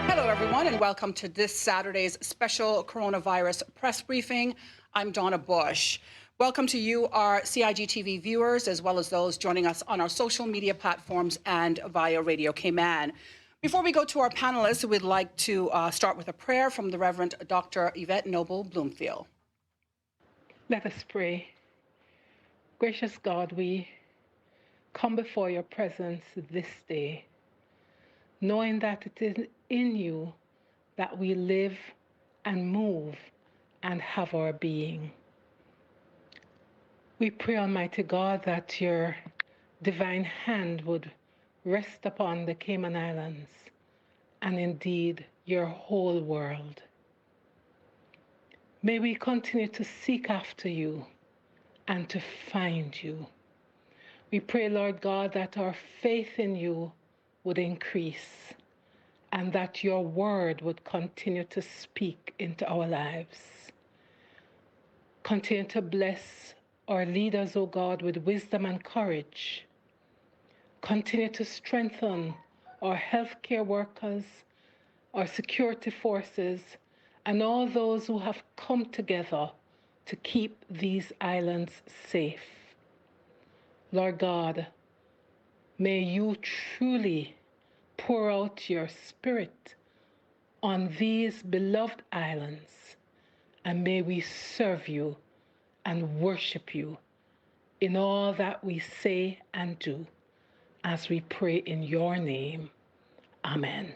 Hello, everyone, and welcome to this Saturday's special coronavirus press briefing. I'm Donna Bush. Welcome to you, our CIG TV viewers, as well as those joining us on our social media platforms and via Radio Cayman. Before we go to our panelists, we'd like to start with a prayer from the Reverend Dr. Yvette Noble Bloomfield. Let us pray. Gracious God, we come before your presence this day, knowing that it is in you that we live and move and have our being. We pray, Almighty God, that your divine hand would rest upon the Cayman Islands and indeed your whole world. May we continue to seek after you and to find you. We pray, Lord God, that our faith in you would increase and that your word would continue to speak into our lives. Continue to bless our leaders, O God, with wisdom and courage. Continue to strengthen our healthcare workers, our security forces, and all those who have come together to keep these islands safe. Lord God, may you truly pour out your spirit on these beloved islands, and may we serve you and worship you in all that we say and do, as we pray in your name. Amen.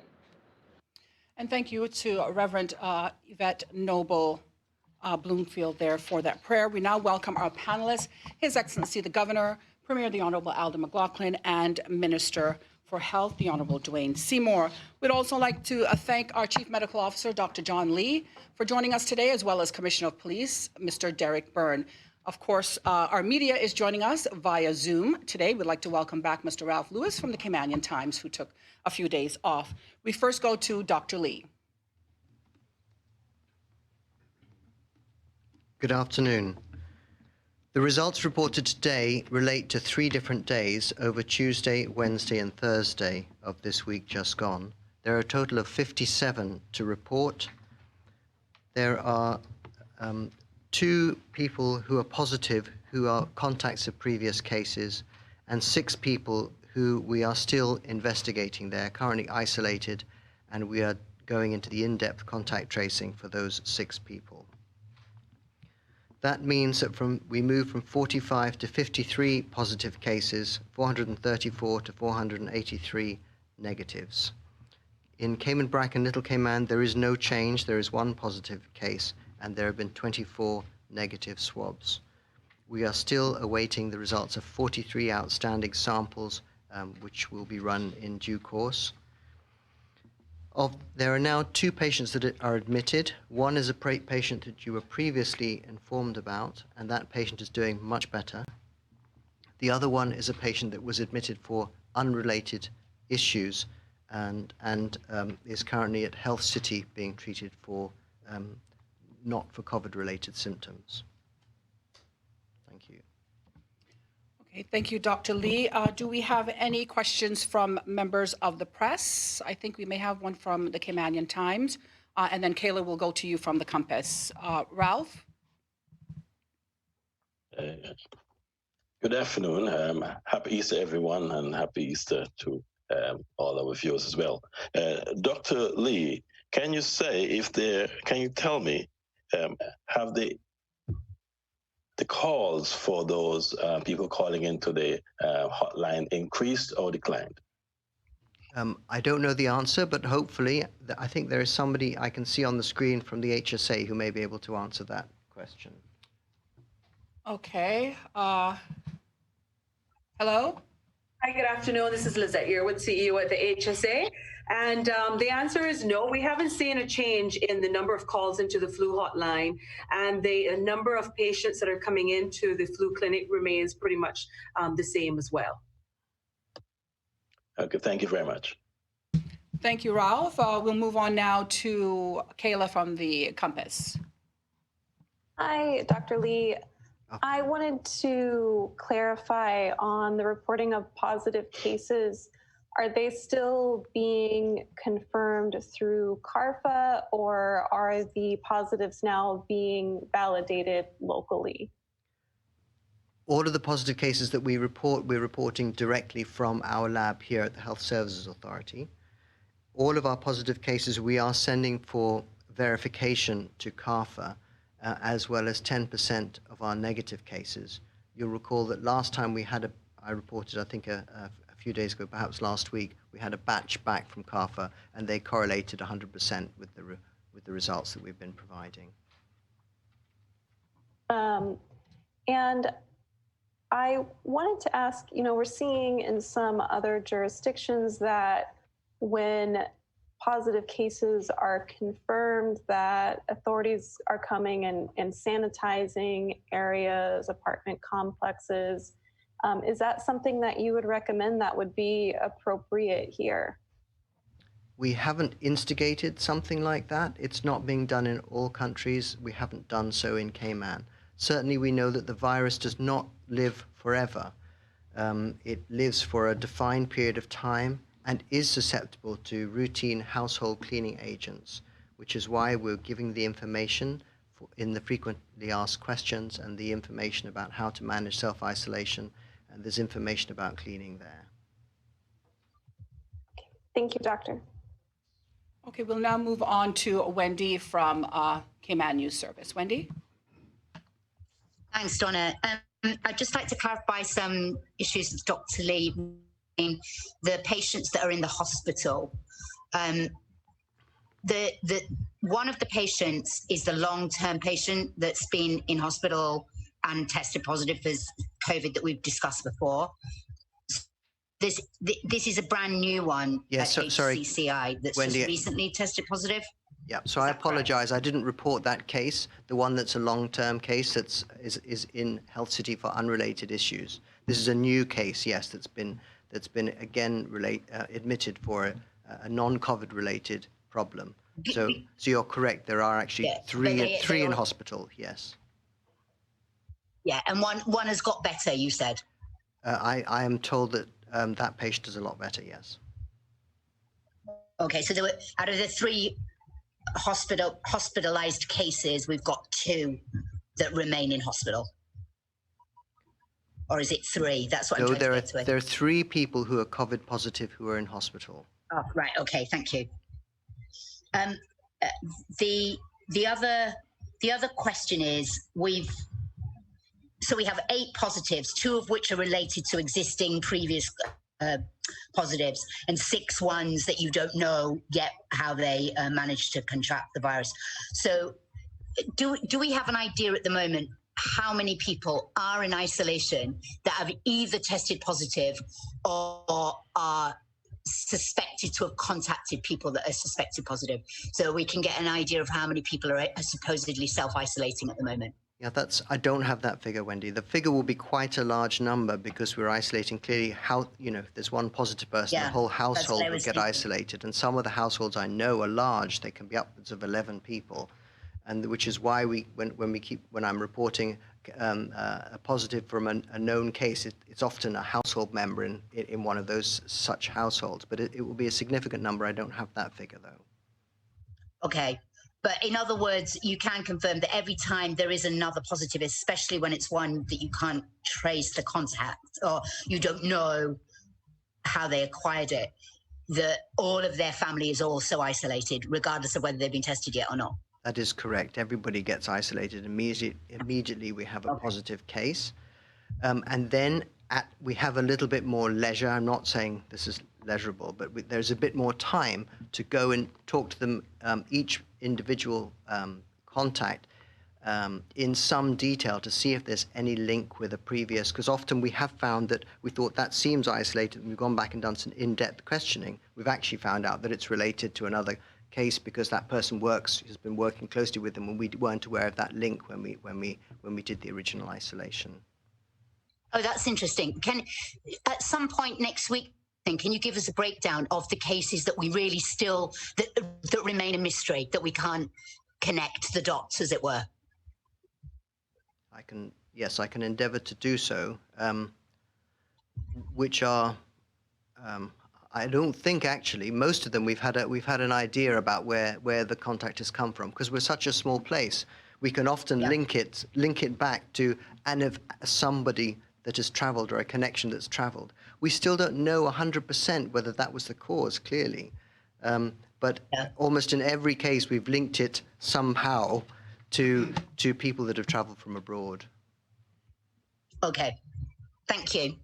And thank you to Reverend Yvette Noble Bloomfield there for that prayer. We now welcome our panelists, His Excellency the Governor, Premier the Honorable Alden McLaughlin, and Minister for Health, the Honorable Dwayne Seymour. We'd also like to thank our Chief Medical Officer, Dr. John Lee, for joining us today, as well as Commissioner of Police, Mr. Derek Byrne. Of course, our media is joining us via Zoom today. We'd like to welcome back Mr. Ralph Lewis from the Caymanian Times, who took a few days off. We first go to Dr. Lee. Good afternoon. The results reported today relate to 3 different days over Tuesday, Wednesday, and Thursday of this week just gone. There are a total of 57 to report. There are 2 people who are positive who are contacts of previous cases, and 6 people who we are still investigating. They're currently isolated, and we are going into the in-depth contact tracing for those 6 people. That means that we move from 45 to 53 positive cases, 434 to 483 negatives. In Cayman Brac and Little Cayman, there is no change. There is 1 positive case, and there have been 24 negative swabs. We are still awaiting the results of 43 outstanding samples, which will be run in due course. There are now 2 patients that are admitted. One is a patient that you were previously informed about, and that patient is doing much better. The other one is a patient that was admitted for unrelated issues and is currently at Health City being treated for not for COVID-related symptoms. Thank you. Okay, thank you, Dr. Lee. Do we have any questions from members of the press? I think we may have one from the Caymanian Times, and then Kayla will go to you from the Compass. Ralph? Good afternoon. Happy Easter, everyone, and happy Easter to all our viewers as well. Dr. Lee, can you tell me, have the calls for those people calling into the hotline increased or declined? I don't know the answer, but hopefully, I think there is somebody I can see on the screen from the HSA who may be able to answer that question. Okay. Hello? Hi, good afternoon. This is Lizette Yearwood, CEO at the HSA. And the answer is no. We haven't seen a change in the number of calls into the flu hotline, and the number of patients that are coming into the flu clinic remains pretty much the same as well. Okay, thank you very much. Thank you, Ralph. We'll move on now to Kayla from the Compass. Hi, Dr. Lee. I wanted to clarify on the reporting of positive cases. Are they still being confirmed through CARFA, or are the positives now being validated locally? All of the positive cases that we report, we're reporting directly from our lab here at the Health Services Authority. All of our positive cases we are sending for verification to CARFA, as well as 10% of our negative cases. You'll recall that last time I reported, I think a few days ago, perhaps last week, we had a batch back from CARFA, and they correlated 100% with the results that we've been providing. And I wanted to ask, we're seeing in some other jurisdictions that when positive cases are confirmed, that authorities are coming and sanitizing areas, apartment complexes. Is that something that you would recommend that would be appropriate here? We haven't instigated something like that. It's not being done in all countries. We haven't done so in Cayman. Certainly we know that the virus does not live forever. It lives for a defined period of time and is susceptible to routine household cleaning agents, which is why we're giving the information in the frequently asked questions and the information about how to manage self-isolation, and there's information about cleaning there. Thank you, Doctor. Okay, we'll now move on to Wendy from Cayman News Service. Wendy? Thanks, Donna. I'd just like to clarify some issues with Dr. Lee. The patients that are in the hospital. One of the patients is the long-term patient that's been in hospital and tested positive for COVID that we've discussed before. This is a brand new one at HCCI that's Wendy, just recently tested positive. Yeah, so I apologize. I didn't report that case. The one that's a long-term case is in Health City for unrelated issues. This is a new case, yes, that's been again admitted for a non-COVID related problem. So you're correct. There are actually three in hospital. Yes. Yeah, and one has got better. You said. I am told that that patient is a lot better. Yes. Okay, so there were out of the 3 hospitalized cases, we've got 2 that remain in hospital. Or is it 3? That's what I'm trying to get to. There are 3 people who are COVID positive who are in hospital. Oh, right. Okay. Thank you. The other question is we have 8 positives, 2 of which are related to existing previous positives, and 6 ones that you don't know yet how they managed to contract the virus. So do we have an idea at the moment how many people are in isolation that have either tested positive or are suspected to have contacted people that are suspected positive, so we can get an idea of how many people are supposedly self-isolating at the moment? Yeah, I don't have that figure, Wendy. The figure will be quite a large number because we're isolating clearly there's one positive person, the whole household would get isolated. And some of the households I know are large. They can be upwards of 11 people. And which is why when I'm reporting a positive from a known case, it's often a household member in one of those such households. But it will be a significant number. I don't have that figure, though. Okay. But in other words, you can confirm that every time there is another positive, especially when it's one that you can't trace the contact or you don't know how they acquired it, that all of their family is also isolated, regardless of whether they've been tested yet or not. That is correct. Everybody gets isolated immediately. We have a positive case. And then we have a little bit more leisure. I'm not saying this is leisurable, but there's a bit more time to go and talk to them, each individual contact, in some detail to see if there's any link with a previous, because often we have found that we thought that seems isolated, and we've gone back and done some in-depth questioning. We've actually found out that it's related to another case because that person has been working closely with them, and we weren't aware of that link when we did the original isolation. Oh, that's interesting. At some point next week, can you give us a breakdown of the cases that we really still that remain a mystery, that we can't connect the dots, as it were? yes, I can endeavour to do so, which are, I don't think actually, most of them we've had an idea about where the contact has come from, because we're such a small place. We can often link it back to somebody that has travelled or a connection that's travelled. We still don't know 100% whether that was the cause, clearly. But almost in every case, we've linked it somehow to people that have travelled from abroad. Okay, thank you.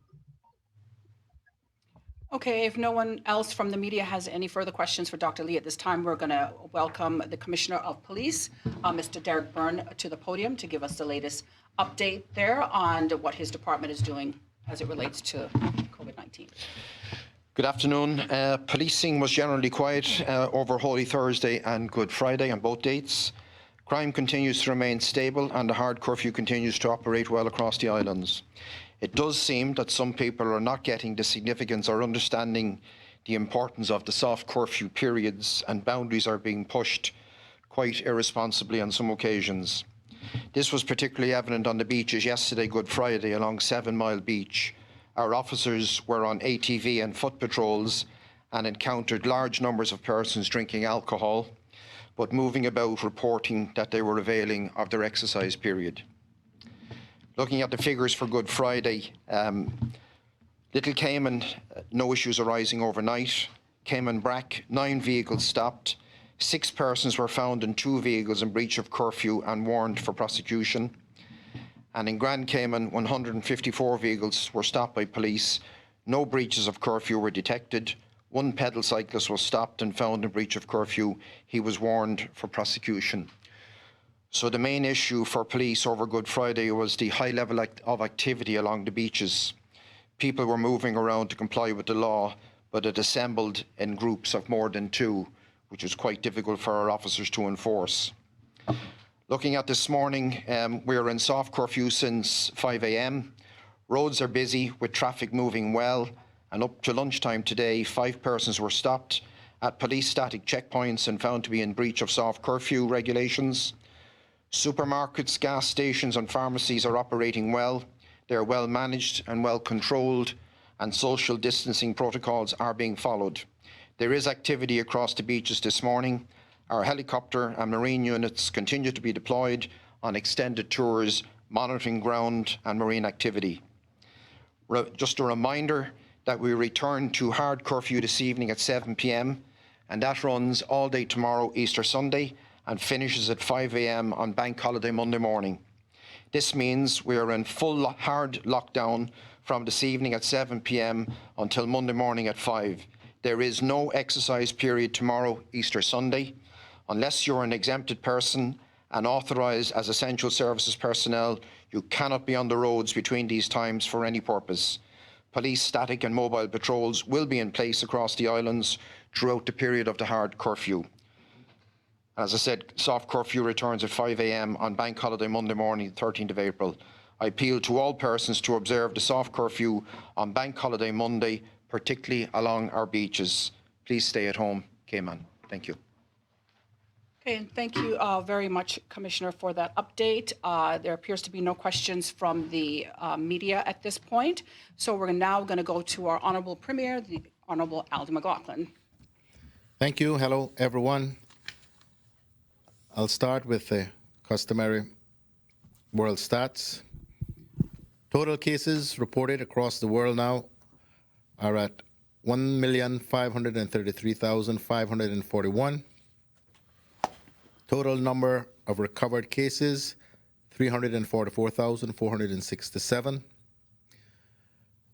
Okay, if no one else from the media has any further questions for Dr. Lee at this time, we're going to welcome the Commissioner of Police, Mr. Derek Byrne, to the podium to give us the latest update there on what his department is doing as it relates to COVID-19. Good afternoon. Policing was generally quiet over Holy Thursday and Good Friday on both dates. Crime continues to remain stable and the hard curfew continues to operate well across the islands. It does seem that some people are not getting the significance or understanding the importance of the soft curfew periods, and boundaries are being pushed quite irresponsibly on some occasions. This was particularly evident on the beaches yesterday, Good Friday, along 7 Mile Beach. Our officers were on ATV and foot patrols and encountered large numbers of persons drinking alcohol, but moving about reporting that they were availing of their exercise period. Looking at the figures for Good Friday, Little Cayman, no issues arising overnight. Cayman Brac, 9 vehicles stopped. 6 persons were found in 2 vehicles in breach of curfew and warned for prosecution. And in Grand Cayman, 154 vehicles were stopped by police. No breaches of curfew were detected. 1 pedal cyclist was stopped and found in breach of curfew. He was warned for prosecution. So the main issue for police over Good Friday was the high level of activity along the beaches. People were moving around to comply with the law, but it assembled in groups of more than 2, which was quite difficult for our officers to enforce. Looking at this morning, we are in soft curfew since 5 a.m. Roads are busy with traffic moving well, and up to lunchtime today, 5 persons were stopped at police static checkpoints and found to be in breach of soft curfew regulations. Supermarkets, gas stations and pharmacies are operating well. They are well managed and well controlled, and social distancing protocols are being followed. There is activity across the beaches this morning. Our helicopter and marine units continue to be deployed on extended tours, monitoring ground and marine activity. Just a reminder that we return to hard curfew this evening at 7 p.m. and that runs all day tomorrow, Easter Sunday, and finishes at 5 a.m. on Bank Holiday Monday morning. This means we are in full hard lockdown from this evening at 7 p.m. until Monday morning at 5. There is no exercise period tomorrow, Easter Sunday, unless you're an exempted person and authorised as essential services personnel. You cannot be on the roads between these times for any purpose. Police static and mobile patrols will be in place across the islands throughout the period of the hard curfew. As I said, soft curfew returns at 5 a.m. on Bank Holiday Monday morning, 13th of April. I appeal to all persons to observe the soft curfew on Bank Holiday Monday, particularly along our beaches. Please stay at home, Cayman. Thank you. Okay, and thank you very much, Commissioner, for that update. There appears to be no questions from the media at this point. So we're now going to go to our Honourable Premier, the Honourable Alden McLaughlin. Thank you. Hello, everyone. I'll start with the customary world stats. Total cases reported across the world now are at 1,533,541. Total number of recovered cases, 344,467.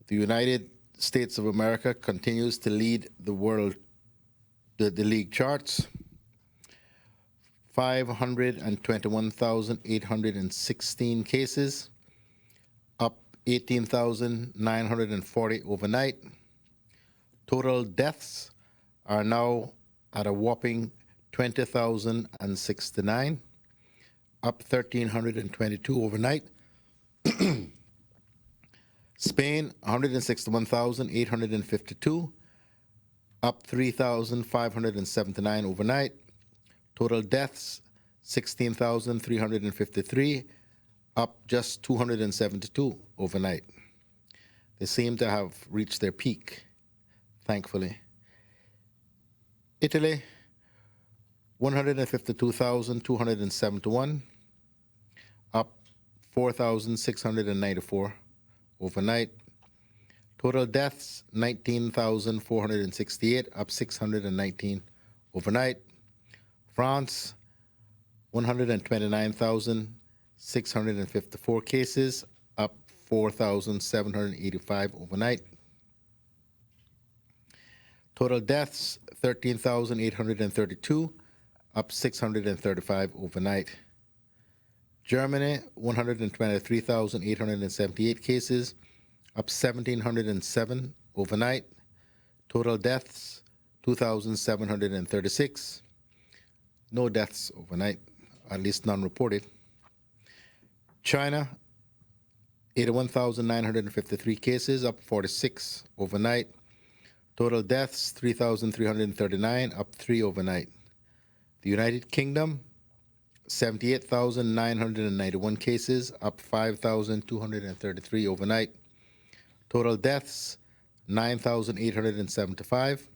The United States of America continues to lead the world, the league charts. 521,816 cases, up 18,940 overnight. Total deaths are now at a whopping 20,069, up 1,322 overnight. Spain, 161,852, up 3,579 overnight. Total deaths, 16,353, up just 272 overnight. They seem to have reached their peak, thankfully. Italy, 152,271, up 4,694 overnight. Total deaths, 19,468, up 619 overnight. France, 129,654 cases, up 4,785 overnight. Total deaths, 13,832, up 635 overnight. Germany, 123,878 cases, up 1,707 overnight. Total deaths, 2,736. No deaths overnight, at least none reported. China, 81,953 cases, up 46 overnight. Total deaths, 3,339, up 3 overnight. The United Kingdom, 78,991 cases, up 5,233 overnight. Total deaths, 9,875,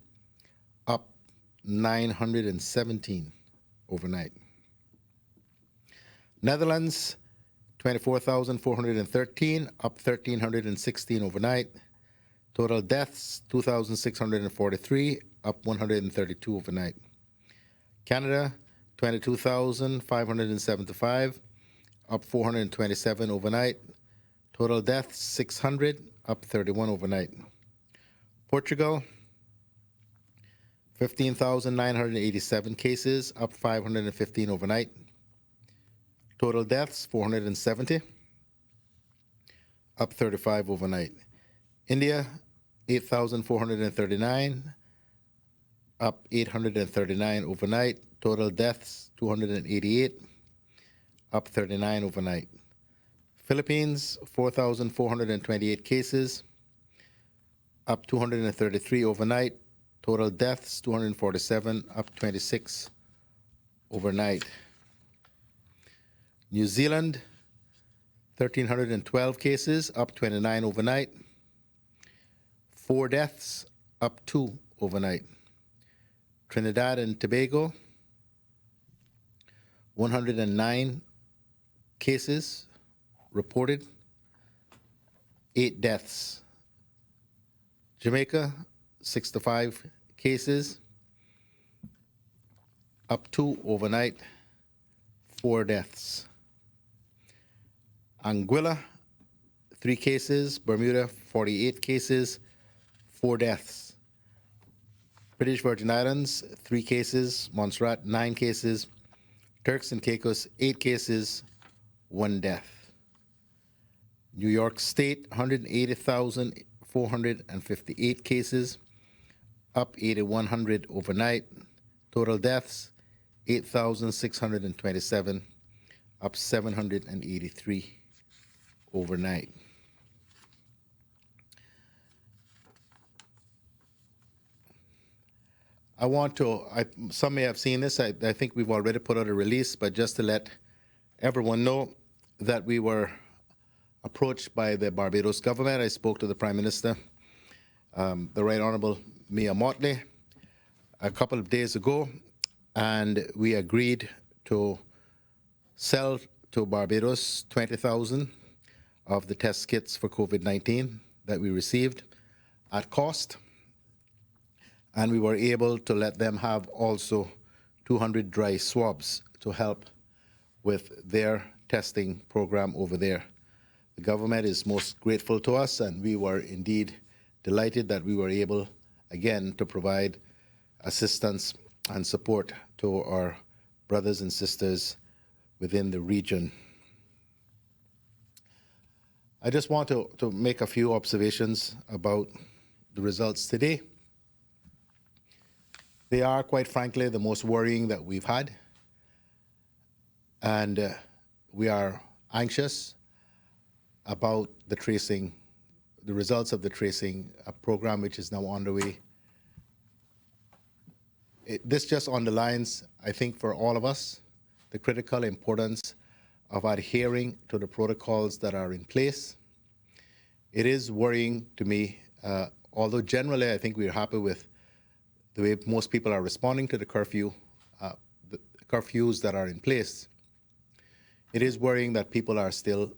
up 917 overnight. Netherlands, 24,413, up 1,316 overnight. Total deaths, 2,643, up 132 overnight. Canada, 22,575, up 427 overnight. Total deaths, 600, up 31 overnight. Portugal, 15,987 cases, up 515 overnight. Total deaths, 470, up 35 overnight. India, 8,439, up 839 overnight. Total deaths, 288, up 39 overnight. Philippines, 4,428 cases, up 233 overnight. Total deaths, 247, up 26 overnight. New Zealand, 1,312 cases, up 29 overnight. 4 deaths, up 2 overnight. Trinidad and Tobago, 109 cases reported, 8 deaths. Jamaica, 65 cases, up 2 overnight, 4 deaths. Anguilla, 3 cases. Bermuda, 48 cases, 4 deaths. British Virgin Islands, 3 cases. Montserrat, 9 cases. Turks and Caicos, 8 cases, 1 death. New York State, 180,458 cases, up 8,100 overnight. Total deaths, 8,627, up 783 overnight. I want to, some may have seen this, I think we've already put out a release, but just to let everyone know that we were approached by the Barbados government. I spoke to the Prime Minister, the Right Honourable Mia Mottley, a couple of days ago, and we agreed to sell to Barbados 20,000 of the test kits for COVID-19 that we received at cost. And we were able to let them have also 200 dry swabs to help with their testing program over there. The government is most grateful to us, and we were indeed delighted that we were able, again, to provide assistance and support to our brothers and sisters within the region. I just want to make a few observations about the results today. They are, quite frankly, the most worrying that we've had. And we are anxious about the tracing, the results of the tracing program, which is now underway. This just underlines, I think, for all of us, the critical importance of adhering to the protocols that are in place. It is worrying to me, although generally I think we're happy with the way most people are responding to the curfews that are in place. It is worrying that people are still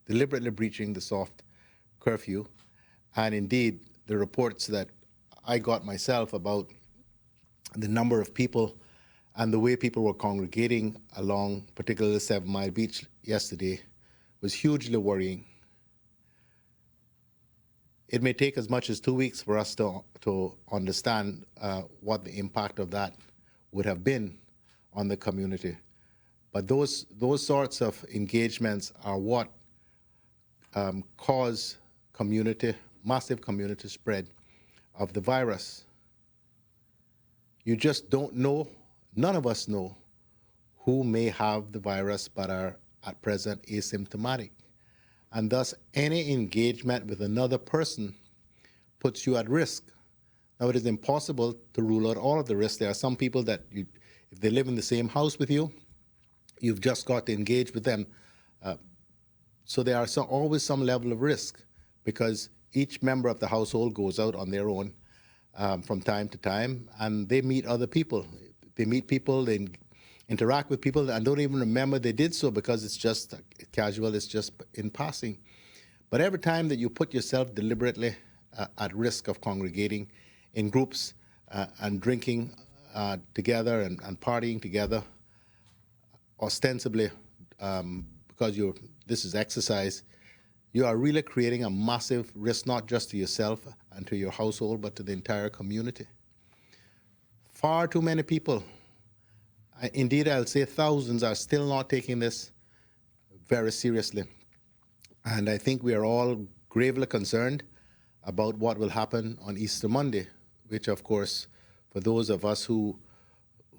deliberately breaching the soft curfew. And indeed, the reports that I got myself about the number of people and the way people were congregating along particularly 7 Mile Beach yesterday was hugely worrying. It may take as much as 2 weeks for us to understand what the impact of that would have been on the community. But those sorts of engagements are what cause massive community spread of the virus. You just don't know, none of us know, who may have the virus but are at present asymptomatic. And thus, any engagement with another person puts you at risk. Now, it is impossible to rule out all of the risks. There are some people that, if they live in the same house with you, you've just got to engage with them. So there are always some level of risk, because each member of the household goes out on their own from time to time, and they meet other people. They meet people, they interact with people, and don't even remember they did so because it's just casual, it's just in passing. But every time that you put yourself deliberately at risk of congregating in groups and drinking together and partying together, ostensibly because this is exercise, you are really creating a massive risk, not just to yourself and to your household, but to the entire community. Far too many people, indeed I'll say thousands, are still not taking this very seriously. And I think we are all gravely concerned about what will happen on Easter Monday, which of course, for those of us who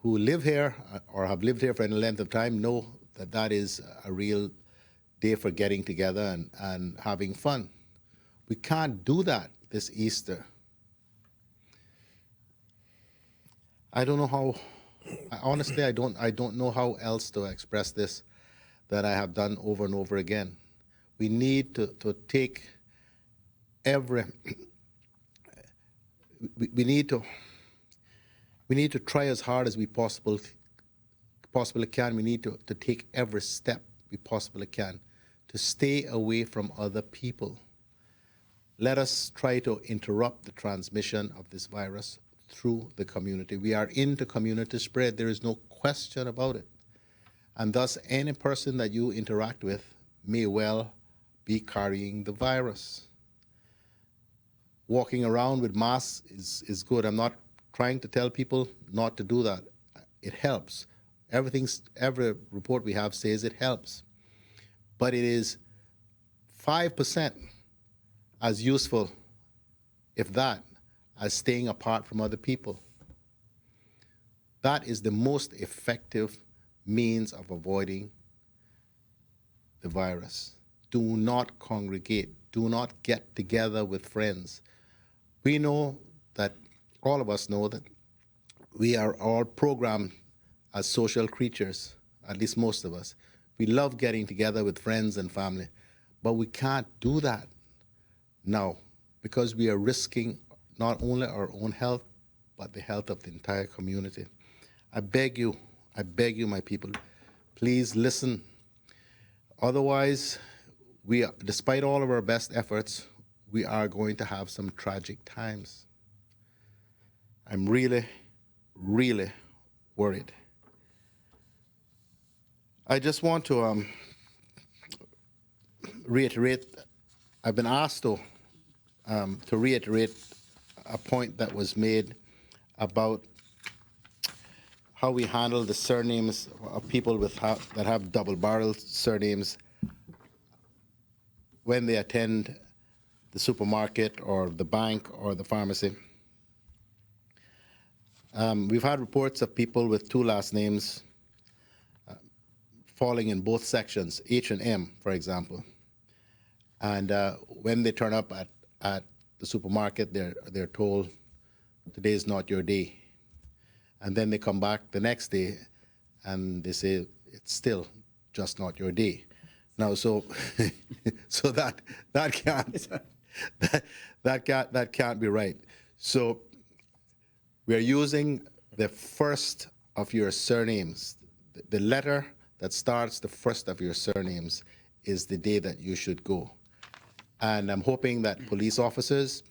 live here or have lived here for any length of time know that that is a real day for getting together and having fun. We can't do that this Easter. I don't know how, honestly, I don't know how else to express this that I have done over and over again. We need to take every, we need to try as hard as we possibly can. We need to take every step we possibly can to stay away from other people. Let us try to interrupt the transmission of this virus through the community. We are into community spread. There is no question about it. And thus, any person that you interact with may well be carrying the virus. Walking around with masks is good. I'm not trying to tell people not to do that. It helps. Every report we have says it helps. But it is 5% as useful, if that, as staying apart from other people. That is the most effective means of avoiding the virus. Do not congregate. Do not get together with friends. We know that, all of us know that we are all programmed as social creatures, at least most of us. We love getting together with friends and family, but we can't do that now because we are risking not only our own health, but the health of the entire community. I beg you, my people, please listen. Otherwise, despite all of our best efforts, we are going to have some tragic times. I'm really, really worried. I just want to reiterate, I've been asked to reiterate a point that was made about how we handle the surnames of people that have double-barreled surnames when they attend the supermarket or the bank or the pharmacy. We've had reports of people with two last names falling in both sections, H and M, for example. And when they turn up at the supermarket, they're told, today is not your day. And then they come back the next day and they say, it's still just not your day. Now, so so that can't be right. So we are using the first of your surnames. The letter that starts the first of your surnames is the day that you should go. And I'm hoping that police officers,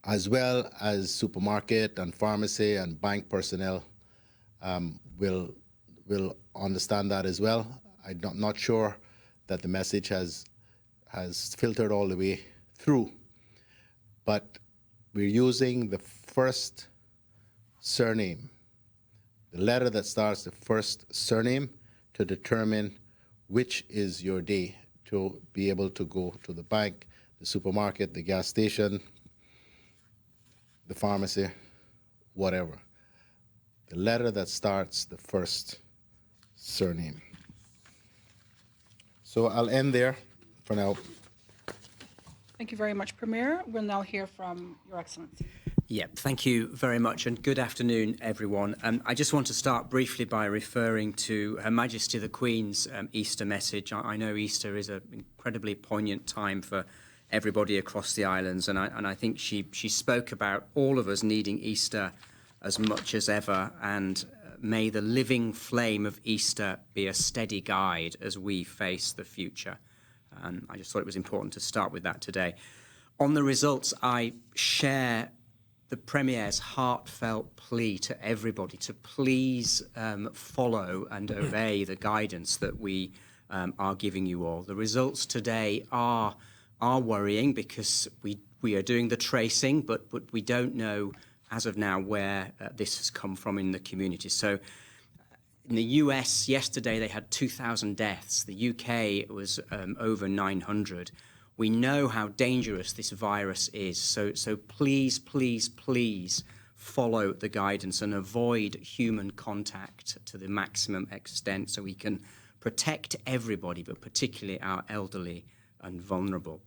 as well as supermarket and pharmacy and bank personnel, will understand that as well. I'm not sure that the message has filtered all the way through, but we're using the first surname, the letter that starts the first surname, to determine which is your day to be able to go to the bank, the supermarket, the gas station, the pharmacy, whatever. The letter that starts the first surname. So I'll end there for now. Thank you very much, Premier. We'll now hear from Your Excellency. Yeah, thank you very much, and good afternoon, everyone. I just want to start briefly by referring to Her Majesty the Queen's Easter message. I know Easter is an incredibly poignant time for everybody across the islands, and I think she spoke about all of us needing Easter as much as ever, and may the living flame of Easter be a steady guide as we face the future. And I just thought it was important to start with that today. On the results, I share the Premier's heartfelt plea to everybody to please follow and obey the guidance that we are giving you all. The results today are worrying because we are doing the tracing, but we don't know as of now where this has come from in the community. So in the US yesterday, they had 2,000 deaths. The UK was over 900. We know how dangerous this virus is. So please, please, please follow the guidance and avoid human contact to the maximum extent so we can protect everybody, but particularly our elderly and vulnerable.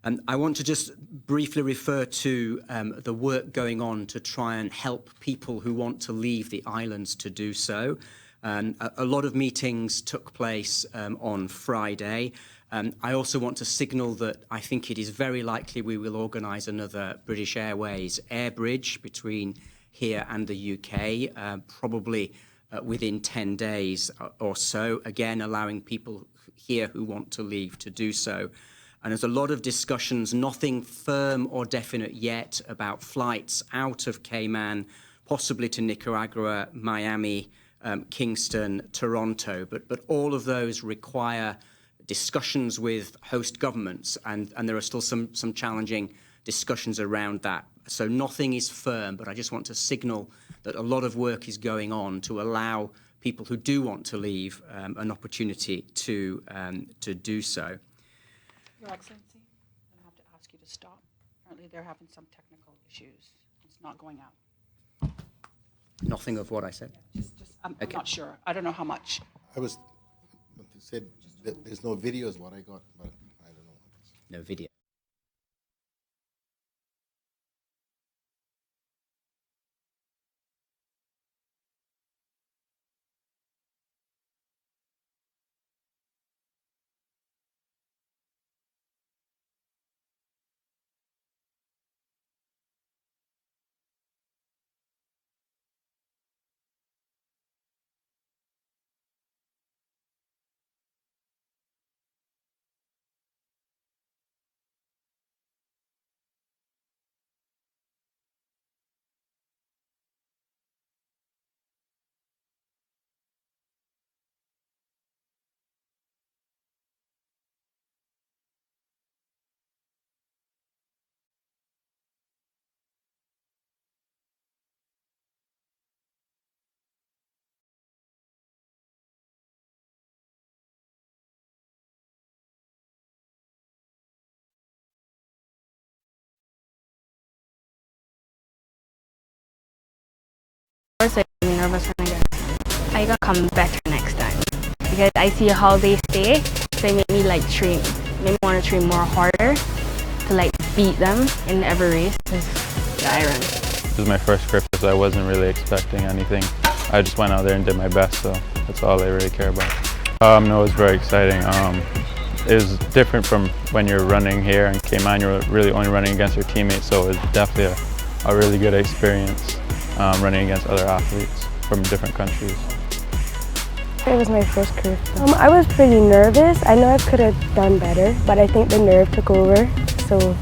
And I want to just briefly refer to the work going on to try and help people who want to leave the islands to do so. A lot of meetings took place on Friday. I also want to signal that I think it is very likely we will organise another British Airways air bridge between here and the UK, probably within 10 days or so, again allowing people here who want to leave to do so. And there's a lot of discussions, nothing firm or definite yet, about flights out of Cayman, possibly to Nicaragua, Miami, Kingston, Toronto. But all of those require discussions with host governments, and there are still some challenging discussions around that. So nothing is firm, but I just want to signal that a lot of work is going on to allow people who do want to leave an opportunity to do so. Your Excellency, I'm going to have to ask you to stop. Apparently they're having some technical issues. It's not going out. Nothing of what I said? I'm not sure. I don't know how much. They said that there's no video is what I got, but I don't know. No video. Of course, I'm nervous when I gotta come better next time because I see how they stay, so it made me like train, made me want to train more harder to like beat them in every race. Because I run. This was my first grip, so I wasn't really expecting anything. I just went out there and did my best, so That's all I really care about. No, it was very exciting. It was different from when you're running here in Cayman. You're really only running against your teammates, so it was definitely a really good experience running against other athletes from different countries. It was my first curve. I was pretty nervous. I know I could have done better, but I think the nerve took over. So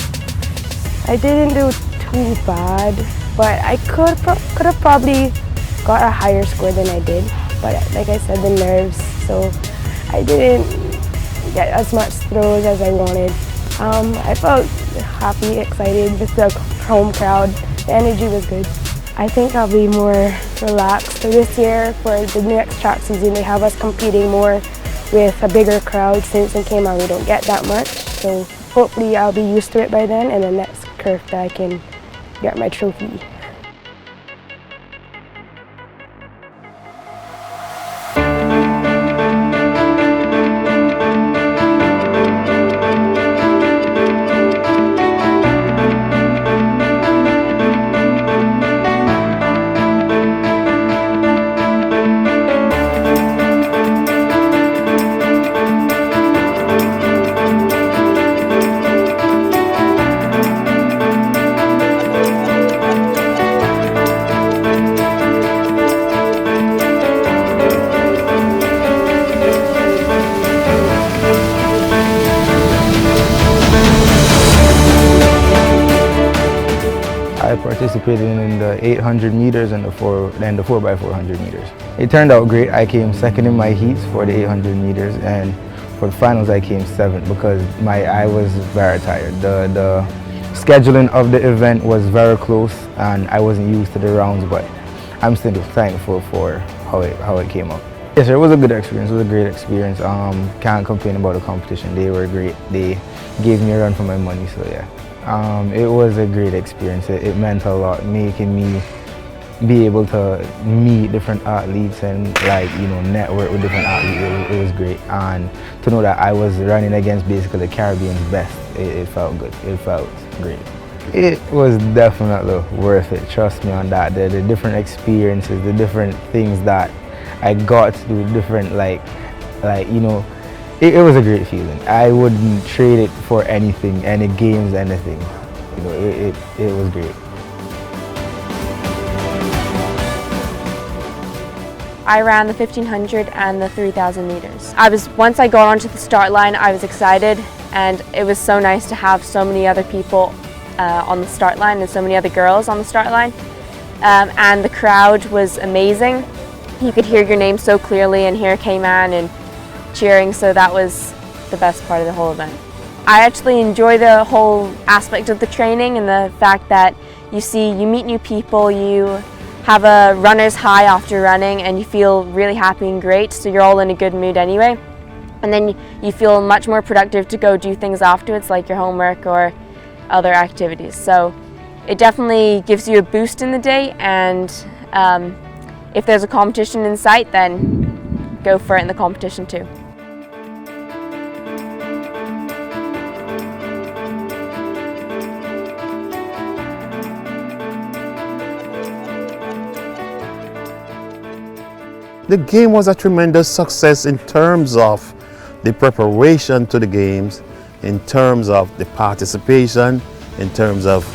I didn't do too bad, but I could have probably got a higher score than I did. But like I said, the nerves. So I didn't get as much throws as I wanted. I felt happy, excited with the home crowd. The energy was good. I think I'll be more relaxed. So this year, for the next track season, they have us competing more with a bigger crowd, since in Cayman we don't get that much. So hopefully I'll be used to it by then, and the next curve that I can get my trophy. I participated in the 800 meters and the 4x400 meters. It turned out great. I came second in my heats for the 800 meters, and for the finals I came 7th because I was very tired. The scheduling of the event was very close and I wasn't used to the rounds, but I'm still thankful for how it came out. Yes, sir, it was a good experience. It was a great experience. Can't complain about the competition. They were great. They gave me a run for my money, so yeah. It was a great experience. It meant a lot, making me be able to meet different athletes and network with different athletes. It was great, and to know that I was running against basically the Caribbean's best, it felt good. It felt great. It was definitely worth it. Trust me on that. The different experiences, the different things that I got to do, different It was a great feeling. I wouldn't trade it for anything, any games, anything. It was great. I ran the 1500 and the 3000 meters. Once I got onto the start line, I was excited, and it was so nice to have so many other people on the start line and so many other girls on the start line. And the crowd was amazing. You could hear your name so clearly and hear Cayman and cheering, so that was the best part of the whole event. I actually enjoy the whole aspect of the training and the fact that you meet new people, you have a runner's high after running, and you feel really happy and great, so you're all in a good mood anyway. And then you feel much more productive to go do things afterwards, like your homework or other activities. So it definitely gives you a boost in the day, and if there's a competition in sight, then go for it in the competition too. The game was a tremendous success in terms of the preparation to the games, in terms of the participation, in terms of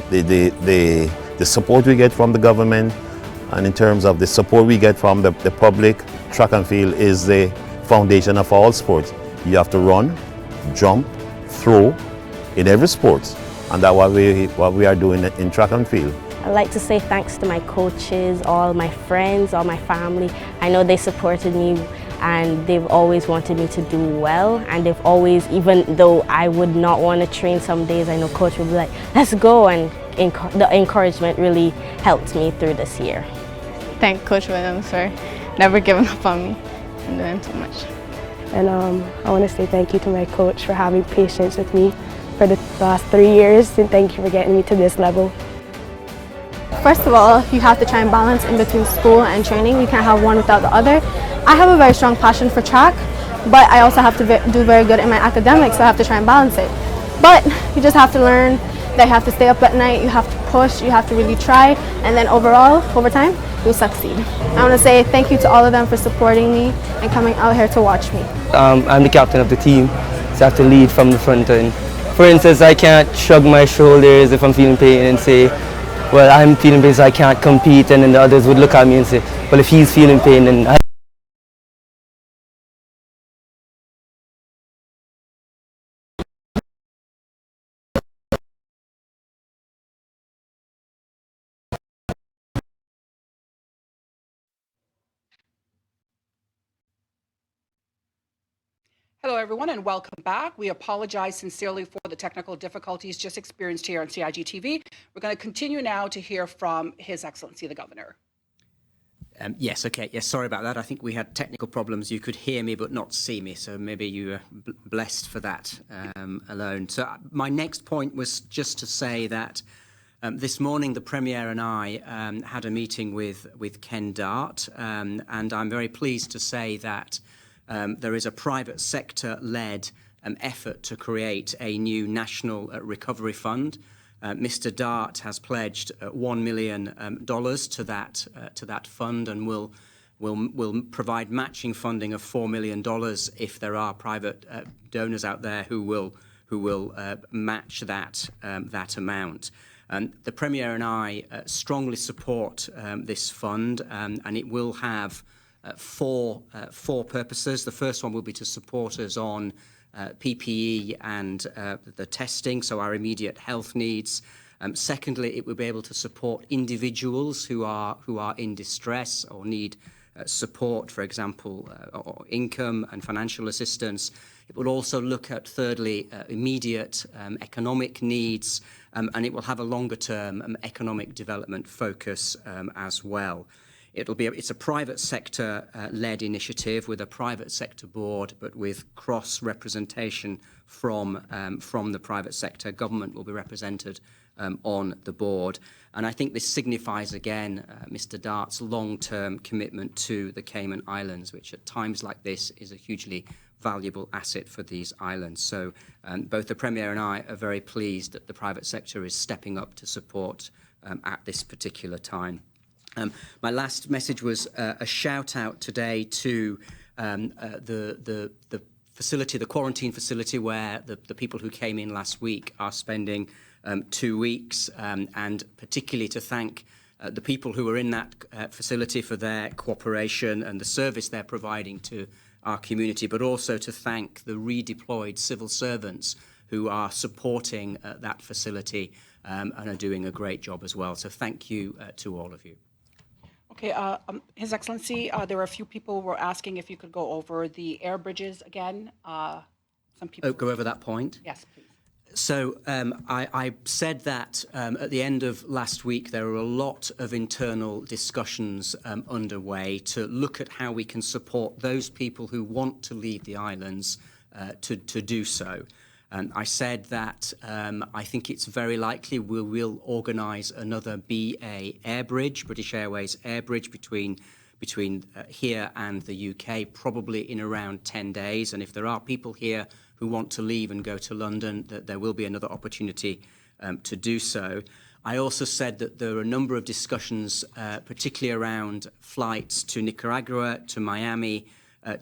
the support we get from the government, and in terms of the support we get from the public. Track and field is the foundation of all sports. You have to run, jump, throw in every sport, and that's what we are doing in track and field. I'd like to say thanks to my coaches, all my friends, all my family. I know they supported me and they've always wanted me to do well, and they've always, even though I would not want to train some days, I know coach would be like, let's go, and the encouragement really helped me through this year. Thank Coach Williams for never giving up on me and doing so much. And I want to say thank you to my coach for having patience with me for the last 3 years, and thank you for getting me to this level. First of all, you have to try and balance in between school and training. You can't have one without the other. I have a very strong passion for track, but I also have to do very good in my academics, so I have to try and balance it. But you just have to learn that you have to stay up at night, you have to push, you have to really try, and then overall, over time, you'll succeed. I want to say thank you to all of them for supporting me and coming out here to watch me. I'm the captain of the team, so I have to lead from the front end. For instance, I can't shrug my shoulders if I'm feeling pain and say, well, I'm feeling pain so I can't compete, and then the others would look at me and say, well, if he's feeling pain, then I Hello, everyone, and welcome back. We apologize sincerely for the technical difficulties just experienced here on CIGTV. We're going to continue now to hear from His Excellency the Governor. Yes, okay. Yes, sorry about that. I think we had technical problems. You could hear me but not see me, so maybe you were blessed for that alone. So my next point was just to say that this morning the Premier and I had a meeting with Ken Dart, and I'm very pleased to say that there is a private sector-led effort to create a new national recovery fund. Mr. Dart has pledged $1 million to that fund, and will provide matching funding of $4 million if there are private donors out there who will match that amount. The Premier and I strongly support this fund, and it will have four purposes. The first one will be to support us on PPE and the testing, so our immediate health needs. Secondly, it will be able to support individuals who are in distress or need support, for example, or income and financial assistance. It will also look at, thirdly, immediate economic needs, and it will have a longer-term economic development focus as well. It's a private sector led initiative with a private sector board, but with cross representation from the private sector. Government will be represented on the board. And I think this signifies again Mr. Dart's long-term commitment to the Cayman Islands, which at times like this is a hugely valuable asset for these islands. So both the Premier and I are very pleased that the private sector is stepping up to support at this particular time. My last message was a shout out today to the facility, the quarantine facility, where the people who came in last week are spending 2 weeks, and particularly to thank the people who are in that facility for their cooperation and the service they're providing to our community, but also to thank the redeployed civil servants who are supporting that facility and are doing a great job as well. So thank you to all of you. Okay, His Excellency, there were a few people who were asking if you could go over the air bridges again. Some people. Oh, go over that point? Yes, please. So I said that at the end of last week, there are a lot of internal discussions underway to look at how we can support those people who want to leave the islands to do so. I said that I think it's very likely we will organise another BA air bridge, British Airways air bridge, between here and the UK, probably in around 10 days. And if there are people here who want to leave and go to London, that there will be another opportunity to do so. I also said that there are a number of discussions, particularly around flights to Nicaragua, to Miami,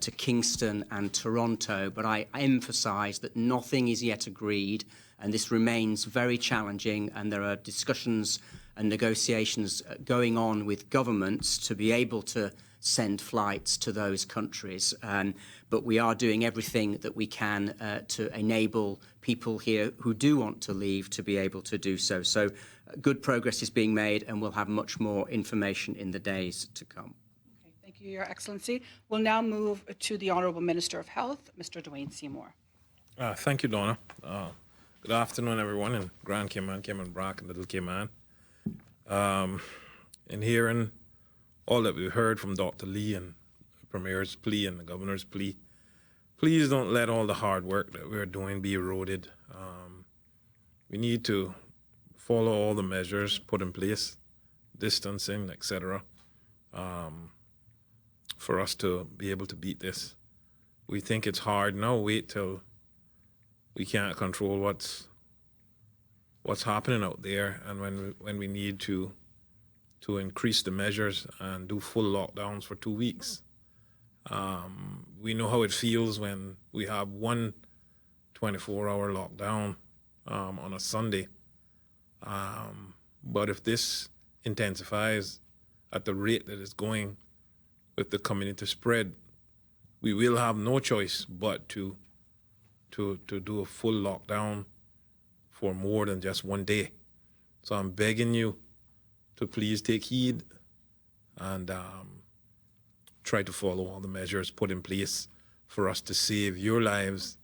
to Kingston and Toronto, but I emphasise that nothing is yet agreed, and this remains very challenging, and there are discussions and negotiations going on with governments to be able to send flights to those countries. But we are doing everything that we can to enable people here who do want to leave to be able to do so. So good progress is being made, and we'll have much more information in the days to come. Thank you, Your Excellency. We'll now move to the Honourable Minister of Health, Mr. Dwayne Seymour. Thank you, Donna. Good afternoon, everyone in Grand Cayman, Cayman Brac, and Little Cayman. In hearing all that we've heard from Dr. Lee and the Premier's plea and the Governor's plea, please don't let all the hard work that we're doing be eroded. We need to follow all the measures put in place, distancing, etc., for us to be able to beat this. We think it's hard now. Wait till we can't control what's what's happening out there, and when we need to increase the measures and do full lockdowns for 2 weeks. We know how it feels when we have one 24-hour lockdown on a Sunday. But if this intensifies at the rate that it's going with the community spread, we will have no choice but to do a full lockdown for more than just 1 day. So I'm begging you to please take heed and try to follow all the measures put in place for us to save your lives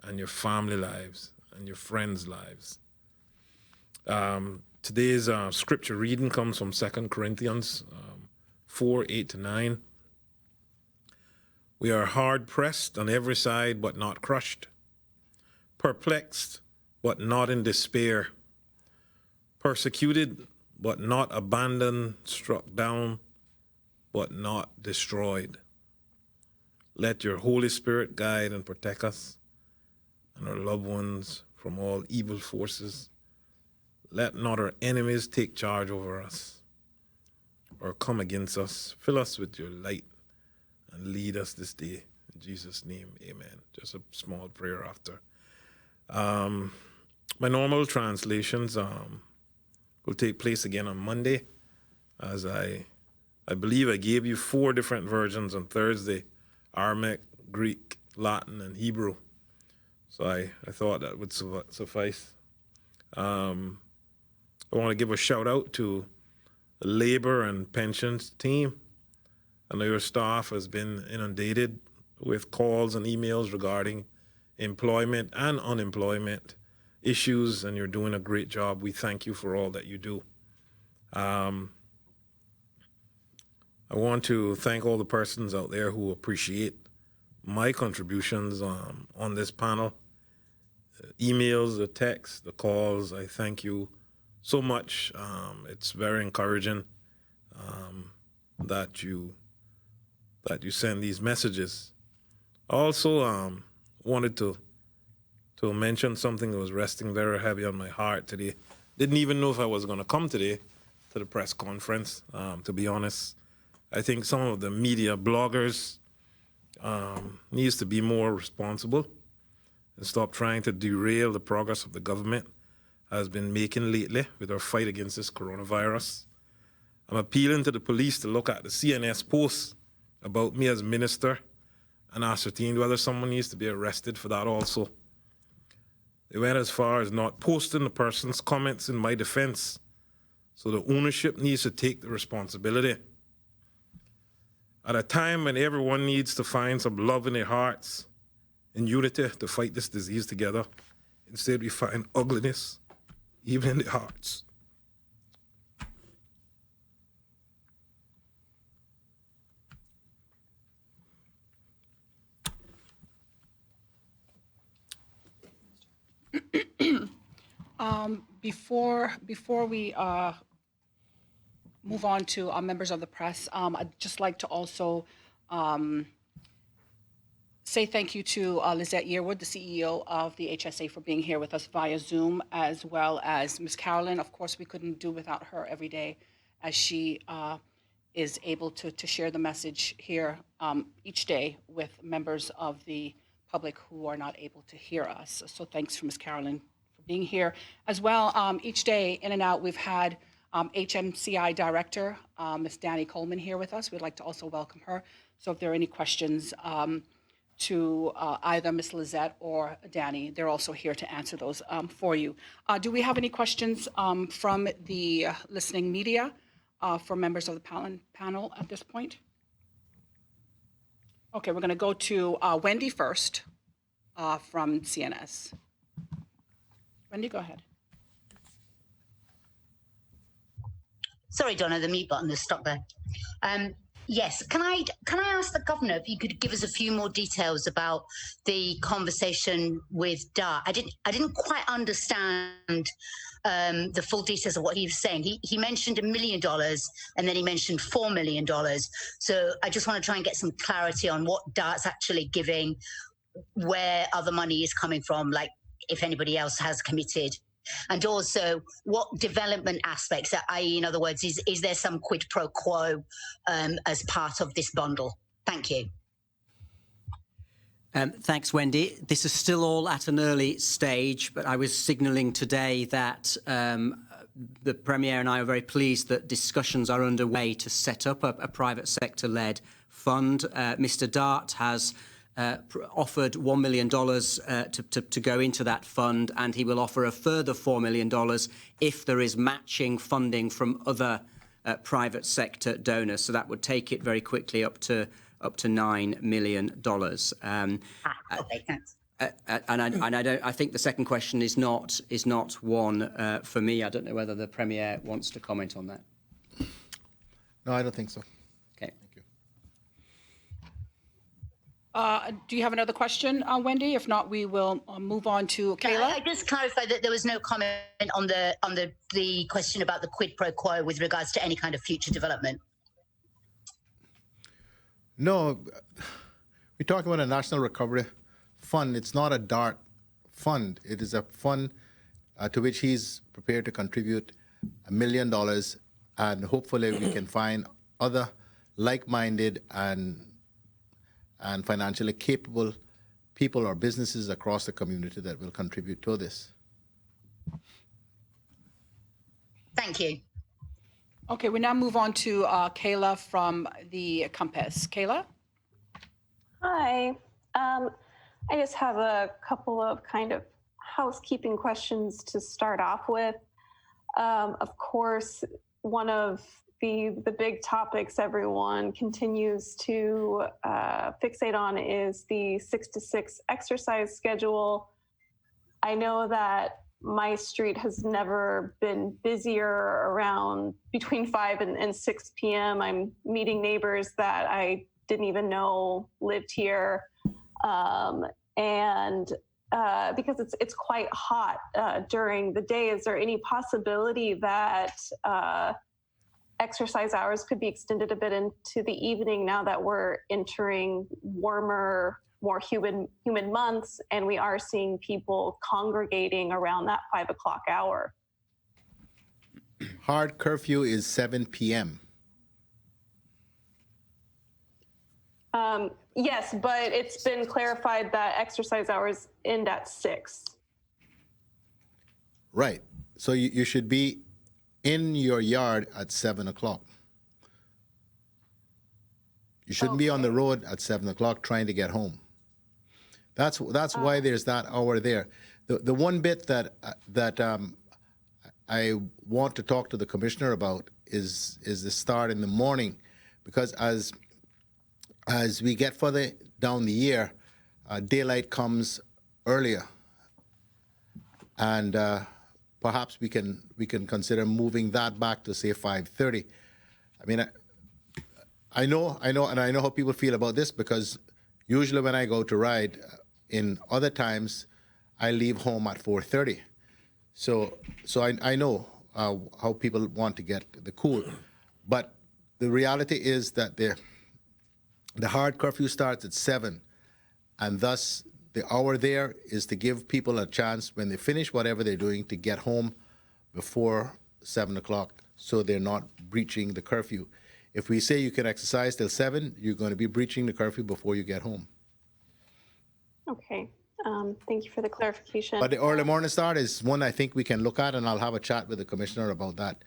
and your family lives and your friends' lives. Today's scripture reading comes from 2 Corinthians 4:8-9. We are hard pressed on every side, but not crushed, perplexed, but not in despair, persecuted, but not abandoned, struck down, but not destroyed. Let your Holy Spirit guide and protect us and our loved ones from all evil forces. Let not our enemies take charge over us or come against us. Fill us with your light and lead us this day. In Jesus' name, amen. Just a small prayer after. My normal translations will take place again on Monday, as I believe I gave you 4 different versions on Thursday: Aramaic, Greek, Latin, and Hebrew. So I thought that would suffice. I want to give a shout out to the labor and pensions team. I know your staff has been inundated with calls and emails regarding employment and unemployment issues, and you're doing a great job. We thank you for all that you do. I want to thank all the persons out there who appreciate my contributions on this panel. Emails, the texts, the calls, I thank you so much. It's very encouraging that you send these messages. I also wanted to mention something that was resting very heavy on my heart today. Didn't even know if I was going to come today to the press conference, to be honest. I think some of the media bloggers needs to be more responsible and stop trying to derail the progress of the government has been making lately with our fight against this coronavirus. I'm appealing to the police to look at the CNS posts about me as minister and ascertain whether someone needs to be arrested for that also. They went as far as not posting the person's comments in my defense, so the ownership needs to take the responsibility. At a time when everyone needs to find some love in their hearts and unity to fight this disease together, instead we find ugliness even in their hearts. Before we move on to members of the press, I'd just like to also say thank you to Lizette Yearwood, the CEO of the HSA, for being here with us via Zoom, as well as Ms. Carolyn. Of course, we couldn't do without her every day, as she is able to share the message here each day with members of the public who are not able to hear us. So thanks for Ms. Carolyn for being here. As well, each day, in and out, we've had HMCI Director, Ms. Danny Coleman, here with us. We'd like to also welcome her. So if there are any questions to either Ms. Lizette or Danny, they're also here to answer those for you. Do we have any questions from the listening media for members of the panel at this point? Okay, we're going to go to Wendy first from CNS. Wendy, go ahead. Sorry, Donna, the mute button is stuck there. Yes, can I ask the governor if you could give us a few more details about the conversation with Dar? I didn't quite understand the full details of what he was saying. He mentioned $1 million and then he mentioned $4 million. So I just want to try and get some clarity on what Dar's actually giving, where other money is coming from, like if anybody else has committed And also, what development aspects, i.e., in other words, is there some quid pro quo as part of this bundle? Thank you. Thanks, Wendy. This is still all at an early stage, but I was signalling today that the Premier and I are very pleased that discussions are underway to set up a private sector-led fund. Mr. Dart has offered $1 million to go into that fund, and he will offer a further $4 million if there is matching funding from other private sector donors. So that would take it very quickly up to $9 million. Okay, thanks. I think the second question is not one for me. I don't know whether the Premier wants to comment on that. No, I don't think so. Okay. Thank you. Do you have another question, Wendy? If not, we will move on to Kayla. I just clarify that there was no comment on the question about the quid pro quo with regards to any kind of future development. No, we're talking about a National Recovery Fund. It's not a DART fund. It is a fund to which he's prepared to contribute $1 million, and hopefully we can find other like-minded and financially capable people or businesses across the community that will contribute to this. Thank you. Okay, we now move on to Kayla from the Compass. Kayla? Hi. I just have a couple of kind of housekeeping questions to start off with. Of course, one of the big topics everyone continues to fixate on is the 6-to-6 exercise schedule. I know that my street has never been busier around between 5 and 6 p.m. I'm meeting neighbors that I didn't even know lived here. Because it's quite hot during the day, is there any possibility that exercise hours could be extended a bit into the evening now that we're entering warmer, more humid months, and we are seeing people congregating around that 5 o'clock hour? Hard curfew is 7 p.m. Yes, but it's been clarified that exercise hours end at 6. Right. So you should be in your yard at 7 o'clock. You shouldn't be on the road at 7 o'clock trying to get home. That's why there's that hour there. The one bit that I want to talk to the commissioner about is the start in the morning, because as we get further down the year, daylight comes earlier, and perhaps we can consider moving that back to say 5:30. I mean, I know how people feel about this, because usually when I go to ride, in other times, I leave home at 4:30. So I know how people want to get the cool, but the reality is that the hard curfew starts at 7, and thus the hour there is to give people a chance when they finish whatever they're doing to get home before 7 o'clock, so they're not breaching the curfew. If we say you can exercise till 7, you're going to be breaching the curfew before you get home. Okay. Thank you for the clarification. But the early morning start is one I think we can look at, and I'll have a chat with the commissioner about that.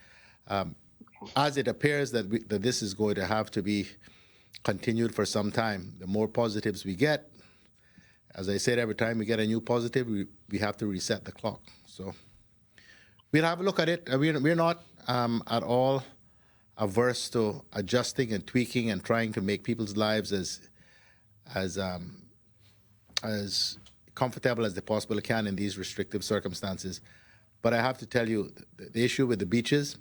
As it appears that this is going to have to be continued for some time. The more positives we get, as I said, every time we get a new positive, we have to reset the clock. So we'll have a look at it. We're not at all averse to adjusting and tweaking and trying to make people's lives as comfortable as they possibly can in these restrictive circumstances. But I have to tell you, the issue with the beaches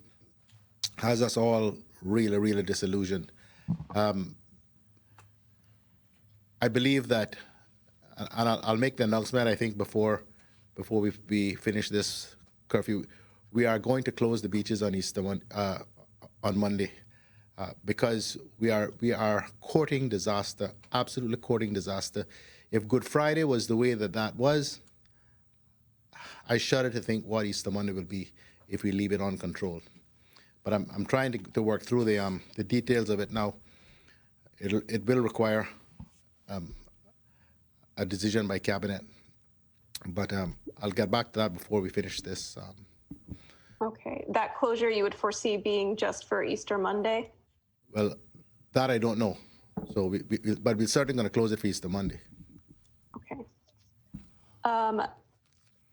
has us all really, really disillusioned. I believe that, and I'll make the announcement, I think, before we finish this curfew, we are going to close the beaches on Easter on Monday, because we are courting disaster, absolutely courting disaster. If Good Friday was the way that was, I shudder to think what Easter Monday will be if we leave it uncontrolled. But I'm trying to work through the details of it now. It will require a decision by cabinet, but I'll get back to that before we finish this. Okay, that closure you would foresee being just for Easter Monday? Well, that I don't know. So, but we're certainly going to close it for Easter Monday. Okay.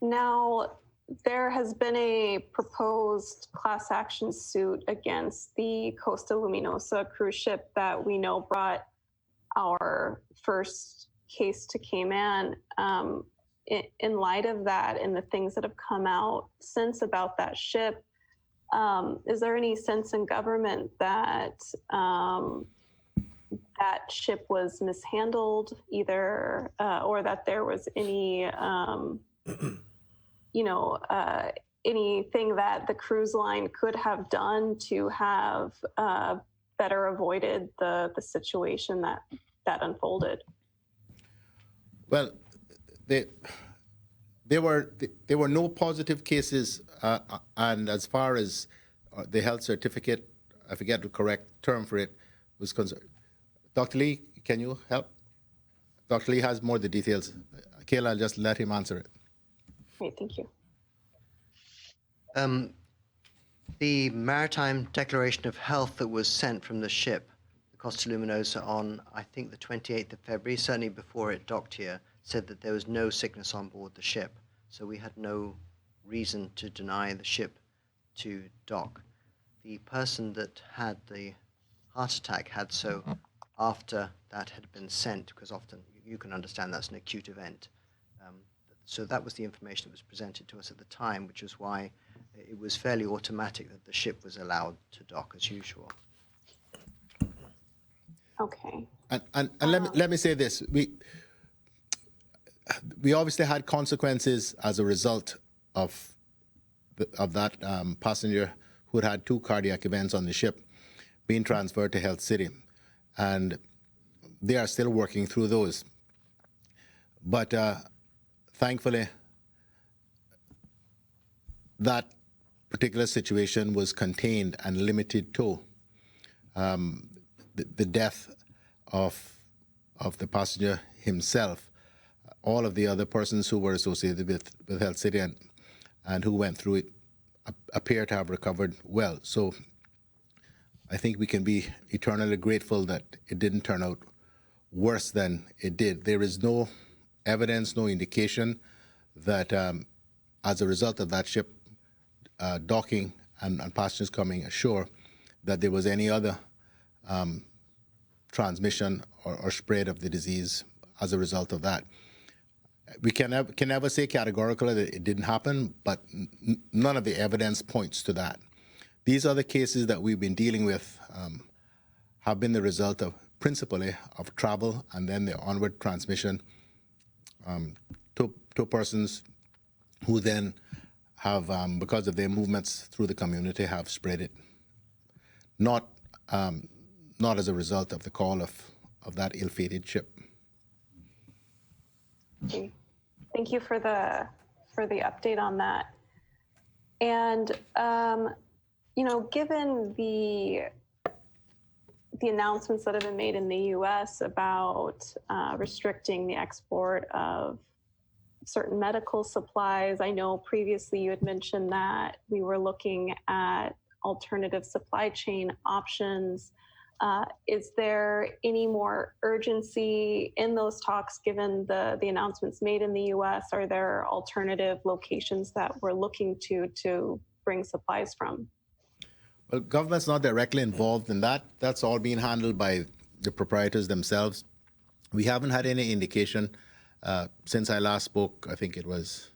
Now, there has been a proposed class action suit against the Costa Luminosa cruise ship that we know brought our first case to Cayman. In light of that and the things that have come out since about that ship, is there any sense in government that that ship was mishandled either, or that there was any, anything that the cruise line could have done to have better avoided the situation that unfolded? Well, there were no positive cases, and as far as the health certificate, I forget the correct term for it, was concerned. Dr. Lee, can you help? Dr. Lee has more of the details. Kayla, I'll just let him answer it. Great, thank you. The Maritime Declaration of Health that was sent from the ship, the Costa Luminosa, on, I think, the 28th of February, certainly before it docked here, said that there was no sickness on board the ship. So we had no reason to deny the ship to dock. The person that had the heart attack had so after that had been sent, because often you can understand that's an acute event. So that was the information that was presented to us at the time, which is why it was fairly automatic that the ship was allowed to dock as usual. Okay. And let me say this: we obviously had consequences as a result of that passenger who had 2 cardiac events on the ship being transferred to Health City, and they are still working through those. But thankfully, that particular situation was contained and limited to the death of the passenger himself. All of the other persons who were associated with Health City and who went through it appear to have recovered well. So I think we can be eternally grateful that it didn't turn out worse than it did. There is no evidence, no indication that as a result of that ship docking and passengers coming ashore, that there was any other transmission or spread of the disease as a result of that. We can never say categorically that it didn't happen, but none of the evidence points to that. These other cases that we've been dealing with have been the result of principally of travel and then the onward transmission to persons who then have, because of their movements through the community, have spread it. Not as a result of the call of that ill-fated ship. Okay. Thank you for the update on that. And given the announcements that have been made in the U.S. about restricting the export of certain medical supplies, I know previously you had mentioned that we were looking at alternative supply chain options. Is there any more urgency in those talks given the announcements made in the U.S.? Are there alternative locations that we're looking to bring supplies from? Well, government's not directly involved in that. That's all being handled by the proprietors themselves. We haven't had any indication since I last spoke. I think it was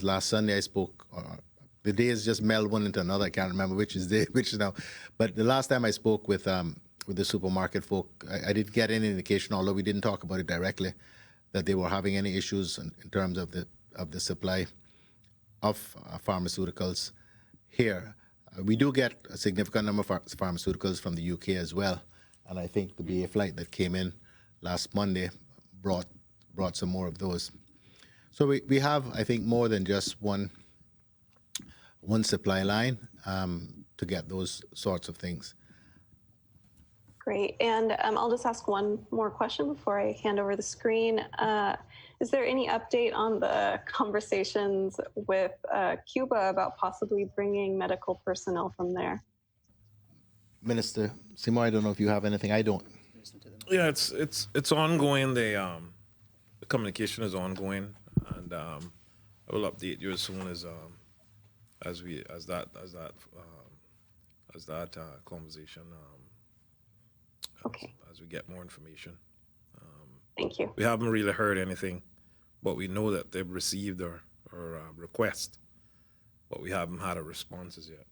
last Sunday I spoke. The days just meld one into another. I can't remember which is now. But the last time I spoke with the supermarket folk, I didn't get any indication, although we didn't talk about it directly, that they were having any issues in terms of the supply of pharmaceuticals here. We do get a significant number of pharmaceuticals from the UK as well, and I think the BA flight that came in last Monday brought some more of those. So we have, I think, more than just one supply line to get those sorts of things. Great. And I'll just ask one more question before I hand over the screen. Is there any update on the conversations with Cuba about possibly bringing medical personnel from there? Minister Seymour, I don't know if you have anything. I don't. Yeah, it's ongoing. The communication is ongoing, and I will update you as soon as that conversation. Okay. As we get more information. Thank you. We haven't really heard anything, but we know that they've received our request, but we haven't had a response as yet.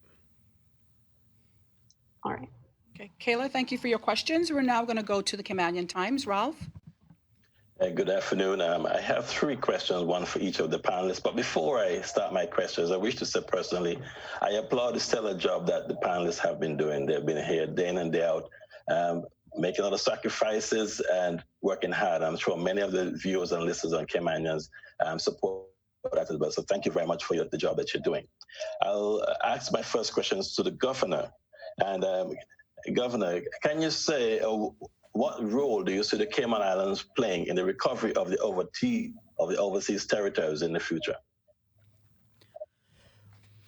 All right. Okay, Kayla, thank you for your questions. We're now going to go to the Canadian Times. Ralph? Good afternoon. I have 3 questions, one for each of the panelists. But before I start my questions, I wish to say personally, I applaud the stellar job that the panelists have been doing. They've been here day in and day out, making a lot of sacrifices and working hard. I'm sure many of the viewers and listeners on Caymanians support that as well. So thank you very much for the job that you're doing. I'll ask my first questions to the governor. And Governor, can you say what role do you see the Cayman Islands playing in the recovery of the overseas territories in the future?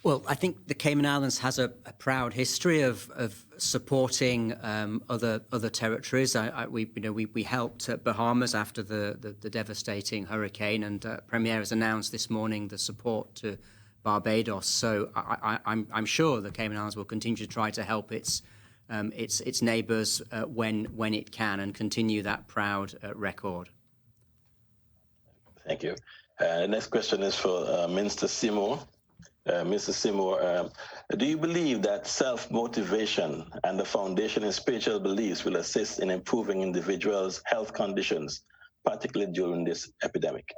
Well, I think the Cayman Islands has a proud history of supporting other territories. We helped Bahamas after the devastating hurricane, and Premier has announced this morning the support to Barbados. So I'm sure the Cayman Islands will continue to try to help its neighbours when it can, and continue that proud record. Thank you. Next question is for Minister Seymour. Mr. Seymour, do you believe that self-motivation and the foundation in spiritual beliefs will assist in improving individuals' health conditions, particularly during this epidemic?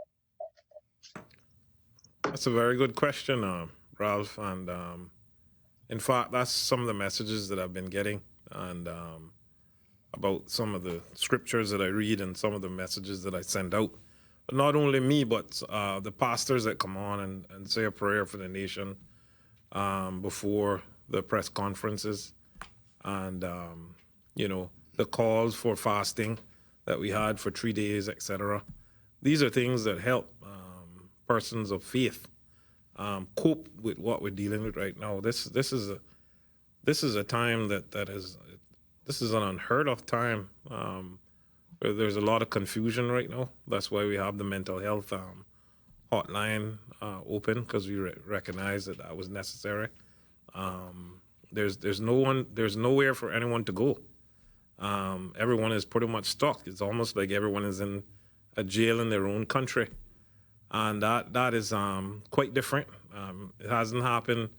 That's a very good question, Ralph. And in fact, that's some of the messages that I've been getting, and about some of the scriptures that I read and some of the messages that I send out. But not only me, but the pastors that come on and say a prayer for the nation before the press conferences, and the calls for fasting that we had for 3 days, etc. These are things that help persons of faith cope with what we're dealing with right now. This is a time this is an unheard of time. There's a lot of confusion right now. That's why we have the mental health hotline open, because we recognize that was necessary. There's nowhere for anyone to go. Everyone is pretty much stuck. It's almost like everyone is in a jail in their own country, and that is quite different. It hasn't happened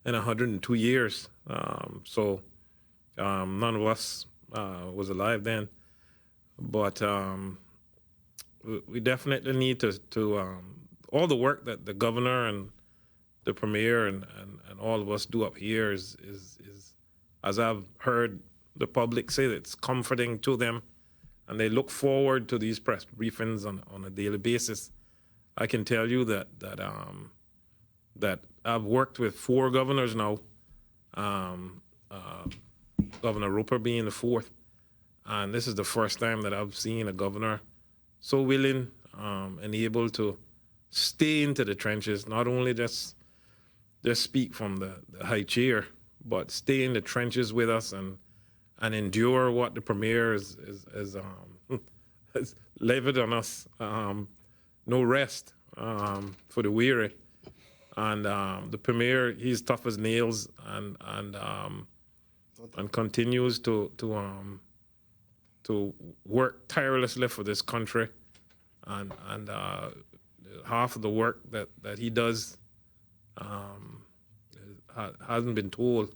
in 102 years. So none of us was alive then. But we definitely need to all the work that the governor and the premier and all of us do up here is as I've heard the public say, it's comforting to them, and they look forward to these press briefings on a daily basis. I can tell you that I've worked with 4 governors now, Governor Roper being the 4th. And this is the first time that I've seen a governor so willing and able to stay into the trenches, not only just speak from the high chair, but stay in the trenches with us and endure what the premier has levied on us. No rest for the weary. And the premier, he's tough as nails and continues to work tirelessly for this country, and half of the work that he does hasn't been told.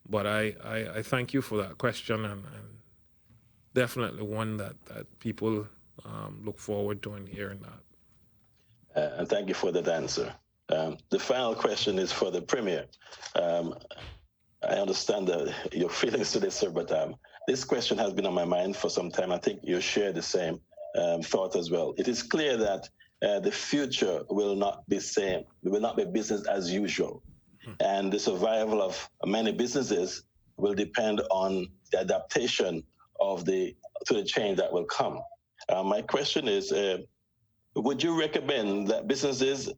But I thank you for that question, and definitely one that people look forward to and hearing that. And thank you for that answer. The final question is for the Premier. I understand your feelings to this, sir, but this question has been on my mind for some time. I think you share the same thought as well. It is clear that the future will not be same. It will not be business as usual. And the survival of many businesses will depend on the adaptation to the change that will come. My question is, would you recommend that business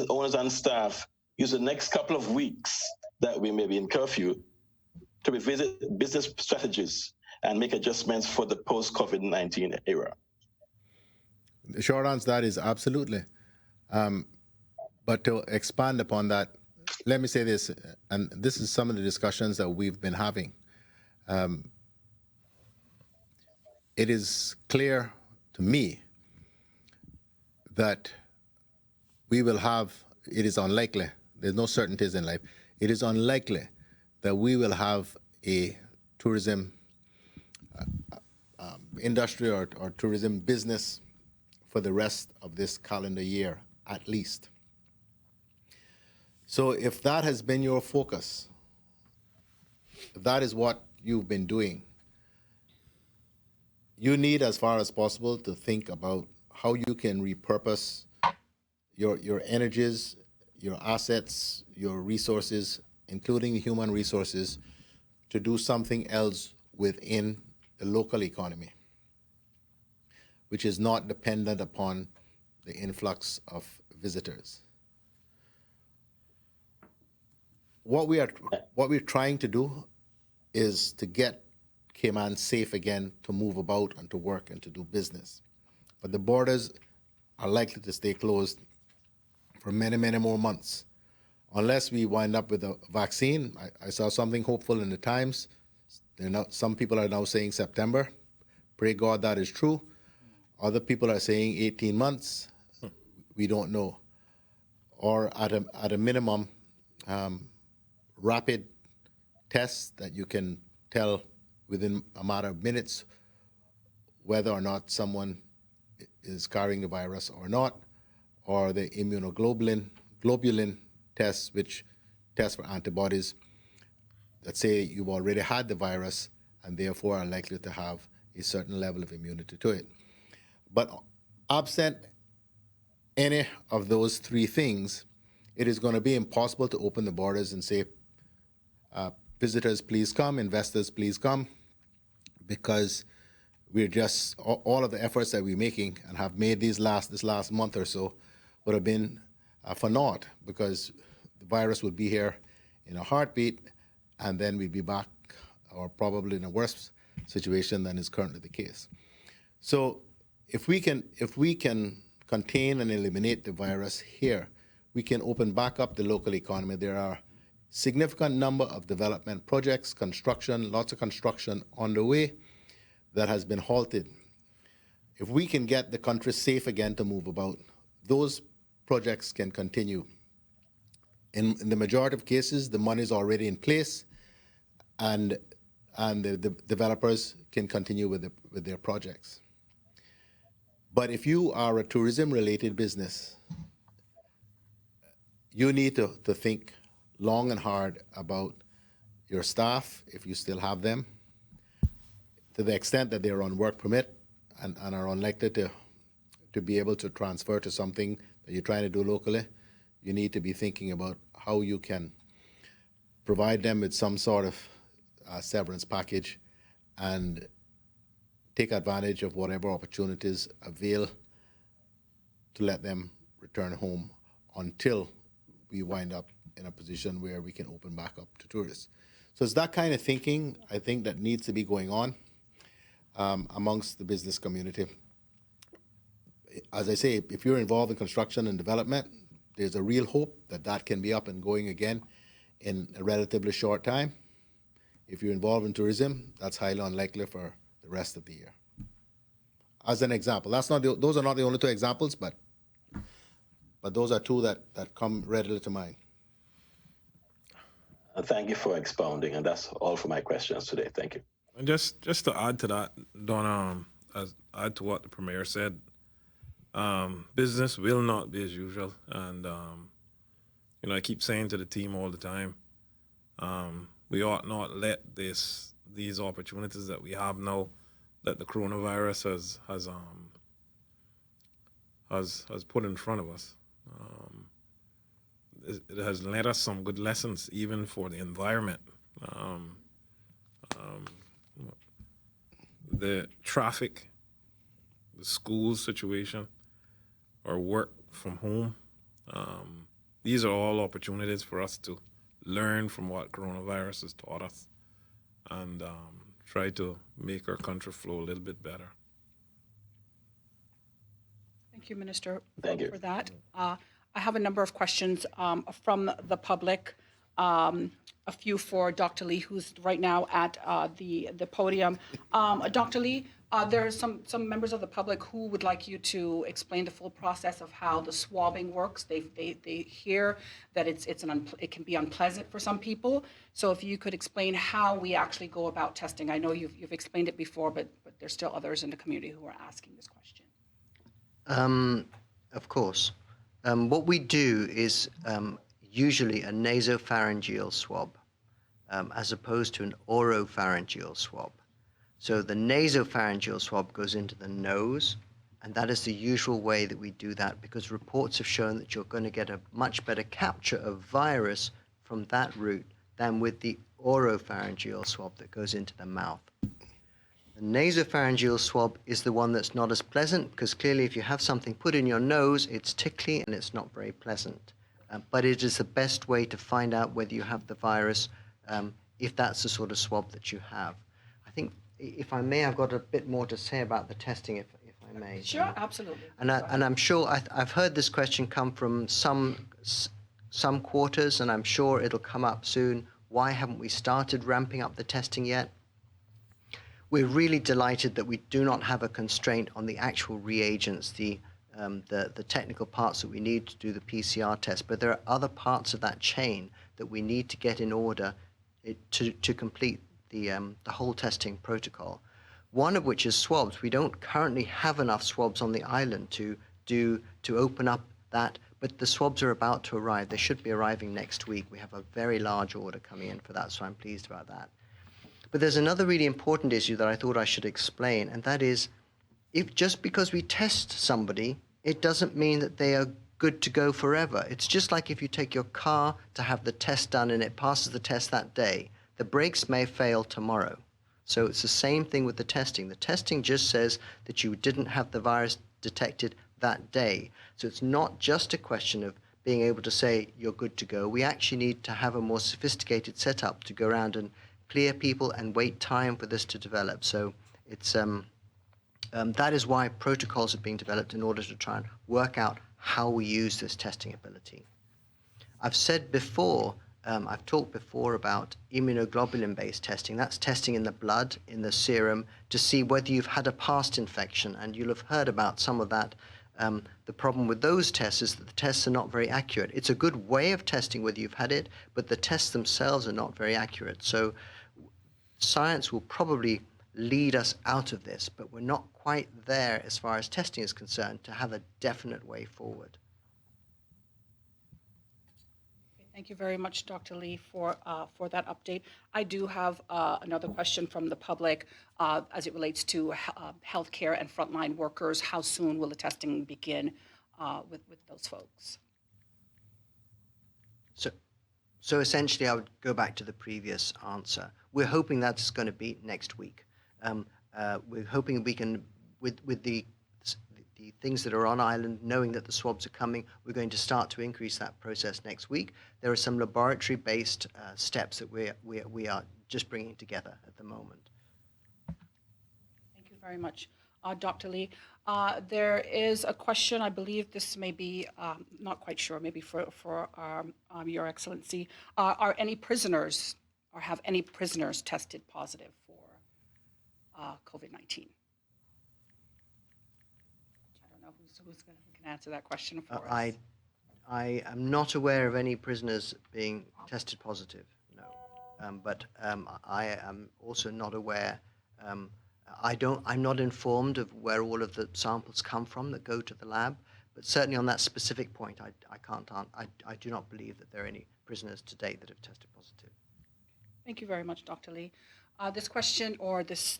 owners and staff use the next couple of weeks that we may be in curfew to revisit business strategies and make adjustments for the post-COVID-19 era? The short answer to that is absolutely. But to expand upon that, let me say this, and this is some of the discussions that we've been having. It is clear to me that we will have, it is unlikely, there's no certainties in life, it is unlikely that we will have a tourism industry or tourism business for the rest of this calendar year, at least. So if that has been your focus, if that is what you've been doing, you need, as far as possible, to think about how you can repurpose your energies, your assets, your resources, including human resources, to do something else within the local economy, which is not dependent upon the influx of visitors. What we're trying to do is to get Cayman safe again to move about and to work and to do business. But the borders are likely to stay closed for many, many more months. Unless we wind up with a vaccine. I saw something hopeful in the Times. Some people are now saying September. Pray God that is true. Other people are saying 18 months. We don't know. Or at a minimum, rapid tests that you can tell within a matter of minutes whether or not someone is carrying the virus or not, or the immunoglobulin tests, which test for antibodies that say you've already had the virus and therefore are likely to have a certain level of immunity to it. But absent any of those three things, it is going to be impossible to open the borders and say, visitors, please come, investors, please come, because we're just, all of the efforts that we're making and have made this last month or so would have been for naught, because the virus would be here in a heartbeat, and then we'd be back, or probably in a worse situation than is currently the case. So if we can contain and eliminate the virus here, we can open back up the local economy. There are significant number of development projects, construction, lots of construction on the way that has been halted. If we can get the country safe again to move about, those projects can continue. In the majority of cases, the money is already in place, and the developers can continue with their projects. But if you are a tourism-related business, you need to think long and hard about your staff, if you still have them, to the extent that they're on work permit and are unlikely to be able to transfer to something that you're trying to do locally. You need to be thinking about how you can provide them with some sort of severance package and take advantage of whatever opportunities avail to let them return home until we wind up in a position where we can open back up to tourists. So it's that kind of thinking, I think, that needs to be going on amongst the business community. As I say, if you're involved in construction and development, there's a real hope that that can be up and going again in a relatively short time. If you're involved in tourism, that's highly unlikely for the rest of the year. As an example, those are not the only two examples, but those are two that come readily to mind. Thank you for expounding, and that's all for my questions today. Thank you. And just to add to that, Don, add to what the Premier said, business will not be as usual. And, I keep saying to the team all the time, we ought not let these opportunities that we have now, that the coronavirus has put in front of us. It has led us some good lessons, even for the environment. The traffic, the school situation, or work from home. These are all opportunities for us to learn from what coronavirus has taught us and try to make our country flow a little bit better. Thank you, Minister, Thank you. for that. I have a number of questions from the public. A few for Dr. Lee, who's right now at the podium. Dr. Lee, there are some members of the public who would like you to explain the full process of how the swabbing works. They hear that it can be unpleasant for some people. So if you could explain how we actually go about testing. I know you've explained it before, but there's still others in the community who are asking this question. Of course. What we do is usually a nasopharyngeal swab, as opposed to an oropharyngeal swab. So the nasopharyngeal swab goes into the nose, and that is the usual way that we do that because reports have shown that you're going to get a much better capture of virus from that route than with the oropharyngeal swab that goes into the mouth. The nasopharyngeal swab is the one that's not as pleasant because clearly if you have something put in your nose, it's tickly and it's not very pleasant. But it is the best way to find out whether you have the virus if that's the sort of swab that you have. I think, if I may, I've got a bit more to say about the testing, if I may. Sure, absolutely. And I'm sure I've heard this question come from some quarters, and I'm sure it'll come up soon. Why haven't we started ramping up the testing yet? We're really delighted that we do not have a constraint on the actual reagents, the technical parts that we need to do the PCR test, but there are other parts of that chain that we need to get in order to complete the whole testing protocol. One of which is swabs. We don't currently have enough swabs on the island to open up that, but the swabs are about to arrive. They should be arriving next week. We have a very large order coming in for that, so I'm pleased about that. But there's another really important issue that I thought I should explain, and that is, if just because we test somebody, it doesn't mean that they are good to go forever. It's just like if you take your car to have the test done and it passes the test that day, the brakes may fail tomorrow. So it's the same thing with the testing. The testing just says that you didn't have the virus detected that day. So it's not just a question of being able to say you're good to go. We actually need to have a more sophisticated setup to go around and clear people and wait time for this to develop. So it's that is why protocols are being developed in order to try and work out how we use this testing ability. I've said before, I've talked before about immunoglobulin-based testing. That's testing in the blood, in the serum, to see whether you've had a past infection. And you'll have heard about some of that. The problem with those tests is that the tests are not very accurate. It's a good way of testing whether you've had it, but the tests themselves are not very accurate. So science will probably lead us out of this, but we're not quite there as far as testing is concerned to have a definite way forward. Thank you very much, Dr. Lee, for that update. I do have another question from the public as it relates to healthcare and frontline workers. How soon will the testing begin with those folks? So essentially, I would go back to the previous answer. We're hoping that's going to be next week. We're hoping we can, with the things that are on island, knowing that the swabs are coming, we're going to start to increase that process next week. There are some laboratory-based steps that we are just bringing together at the moment. Thank you very much, Dr. Lee. There is a question, I believe this may be, not quite sure, maybe for Your Excellency. Are any prisoners, or have any prisoners tested positive for COVID-19? I don't know who can answer that question for us. I am not aware of any prisoners being tested positive, no. But I am also not aware, I'm not informed of where all of the samples come from that go to the lab, but certainly on that specific point, I do not believe that there are any prisoners to date that have tested positive. Thank you very much, Dr. Lee. This question or this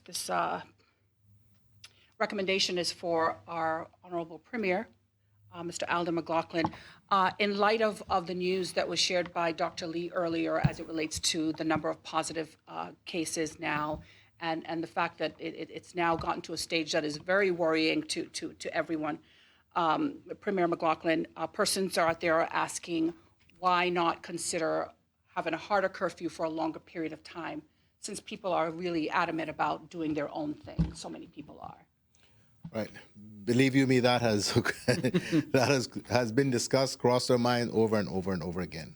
recommendation is for our Honorable Premier, Mr. Alden McLaughlin. In light of the news that was shared by Dr. Lee earlier as it relates to the number of positive cases now, and the fact that it's now gotten to a stage that is very worrying to everyone, Premier McLaughlin, persons are out there asking why not consider having a harder curfew for a longer period of time, since people are really adamant about doing their own thing. So many people are. Right. Believe you me, that has has been discussed, crossed our mind over and over and over again.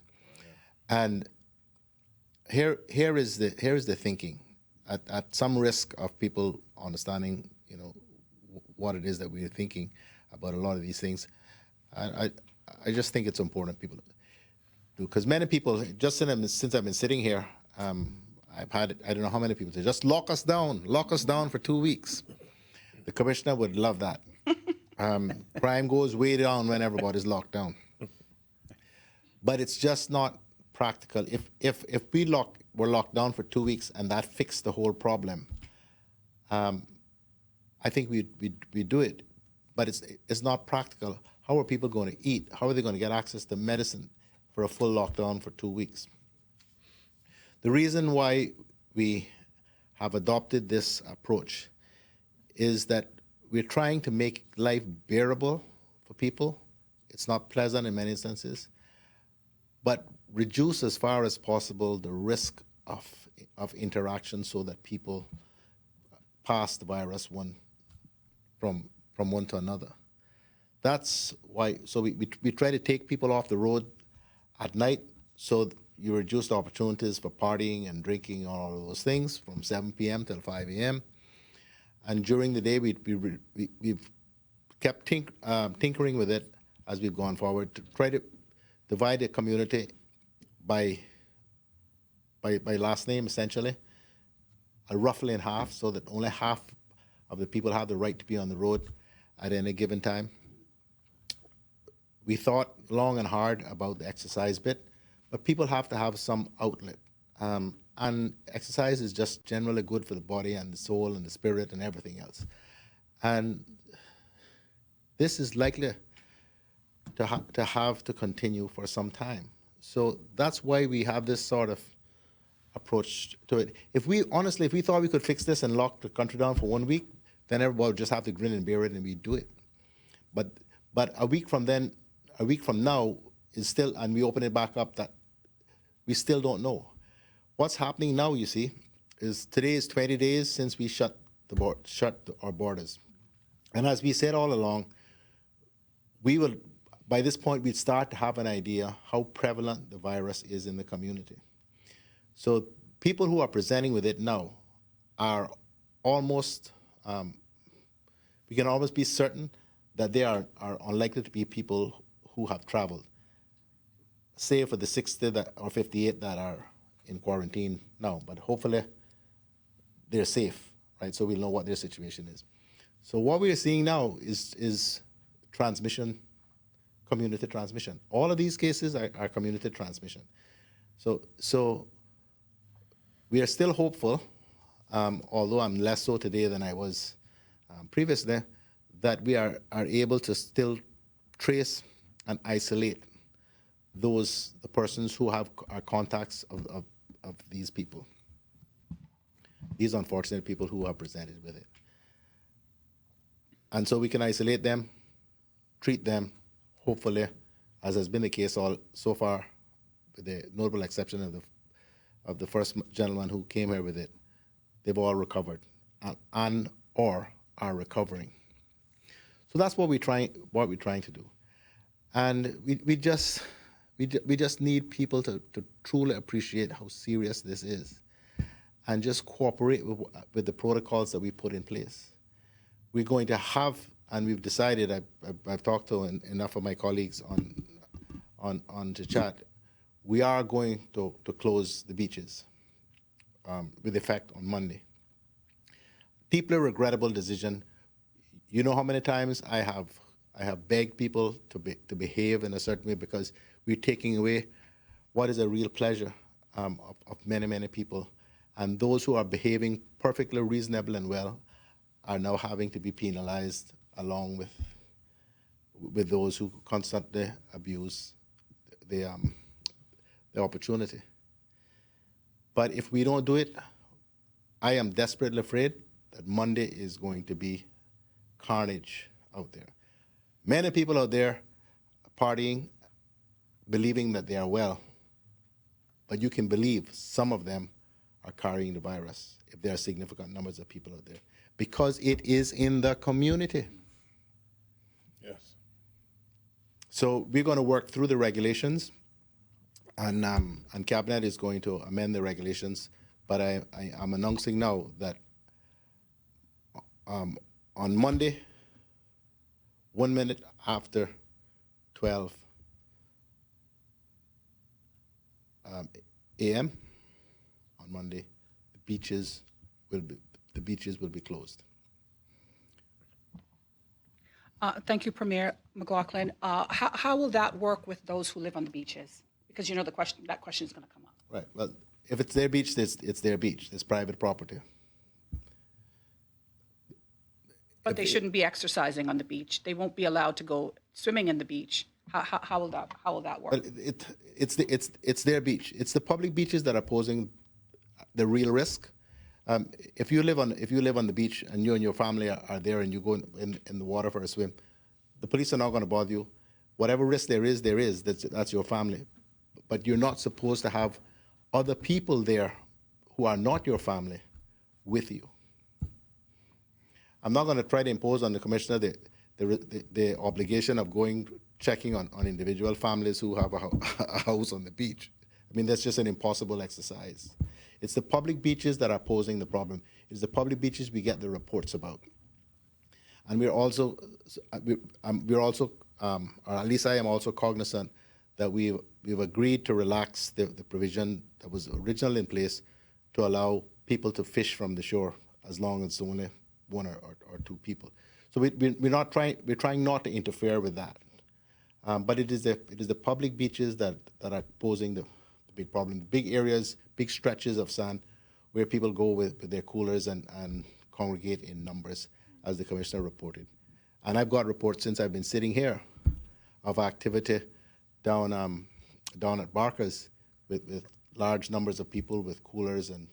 And here is the thinking. At some risk of people understanding, what it is that we're thinking about a lot of these things, I just think it's important people do, because many people, just since I've been sitting here, I've had, I don't know how many people say, just lock us down for 2 weeks. The commissioner would love that. Crime goes way down when everybody's locked down. But it's just not practical. If we were locked down for 2 weeks and that fixed the whole problem, I think we'd do it. But it's not practical. How are people going to eat? How are they going to get access to medicine for a full lockdown for 2 weeks? The reason why we have adopted this approach is that we're trying to make life bearable for people. It's not pleasant in many instances, but reduce as far as possible the risk of interaction so that people pass the virus from one to another. That's why, so we try to take people off the road at night so you reduce the opportunities for partying and drinking and all of those things from 7 p.m. till 5 a.m. And during the day, we've kept tinkering with it as we've gone forward to try to divide the community by last name, essentially, roughly in half, so that only half of the people have the right to be on the road at any given time. We thought long and hard about the exercise bit, but people have to have some outlet. And exercise is just generally good for the body and the soul and the spirit and everything else. And this is likely to have to continue for some time. So that's why we have this sort of approach to it. If we thought we could fix this and lock the country down for 1 week, then everybody would just have to grin and bear it and we'd do it. But a week from now is still, and we open it back up, that we still don't know. What's happening now, you see, is today is 20 days since we shut our borders. And as we said all along, by this point, we'd start to have an idea how prevalent the virus is in the community. So people who are presenting with it now are almost, we can almost be certain that they are unlikely to be people who have traveled, save for the 60 or 58 that are in quarantine now, but hopefully they're safe, right? So we'll know what their situation is. So what we are seeing now is transmission, community transmission. All of these cases are community transmission. So we are still hopeful, although I'm less so today than I was previously, that we are able to still trace and isolate the persons who are contacts of these people, these unfortunate people who are presented with it. And so we can isolate them, treat them, hopefully, as has been the case so far, with the notable exception of the first gentleman who came here with it. They've all recovered and or are recovering. So that's what we're trying to do. And we just need people to truly appreciate how serious this is and just cooperate with the protocols that we put in place. We're going to have, and we've decided, I've talked to enough of my colleagues on the chat, we are going to close the beaches with effect on Monday. Deeply regrettable decision. You know how many times I have begged people to behave in a certain way because we're taking away what is a real pleasure of many, many people. And those who are behaving perfectly reasonable and well are now having to be penalized along with those who constantly abuse the opportunity. But if we don't do it, I am desperately afraid that Monday is going to be carnage out there. Many people out there partying, believing that they are well, but you can believe some of them are carrying the virus if there are significant numbers of people out there, because it is in the community. Yes. So we're going to work through the regulations, and Cabinet is going to amend the regulations. But I'm announcing now that on Monday, 1 minute after 12 a.m. on Monday, the beaches will be closed. Thank you, Premier McLaughlin. How will that work with those who live on the beaches? Because you know that question is going to come up. Right. Well, if it's their beach, it's their beach. It's private property. But they shouldn't be exercising on the beach. They won't be allowed to go swimming in the beach. How will that work? Well, it's their beach. It's the public beaches that are posing the real risk. If you live on the beach and you and your family are there and you go in the water for a swim, the police are not going to bother you. Whatever risk there is. That's your family. But you're not supposed to have other people there who are not your family with you. I'm not going to try to impose on the commissioner the obligation of checking on individual families who have a house on the beach. I mean, that's just an impossible exercise. It's the public beaches that are posing the problem. It's the public beaches we get the reports about. And we're also, or at least I am also cognizant that we've agreed to relax the provision that was originally in place to allow people to fish from the shore as long as it's only one or two people. So we're trying not to interfere with that. But it is the public beaches that are posing the big problem. The big areas, big stretches of sand where people go with their coolers and congregate in numbers, as the commissioner reported. And I've got reports since I've been sitting here of activity down at Barker's with large numbers of people with coolers and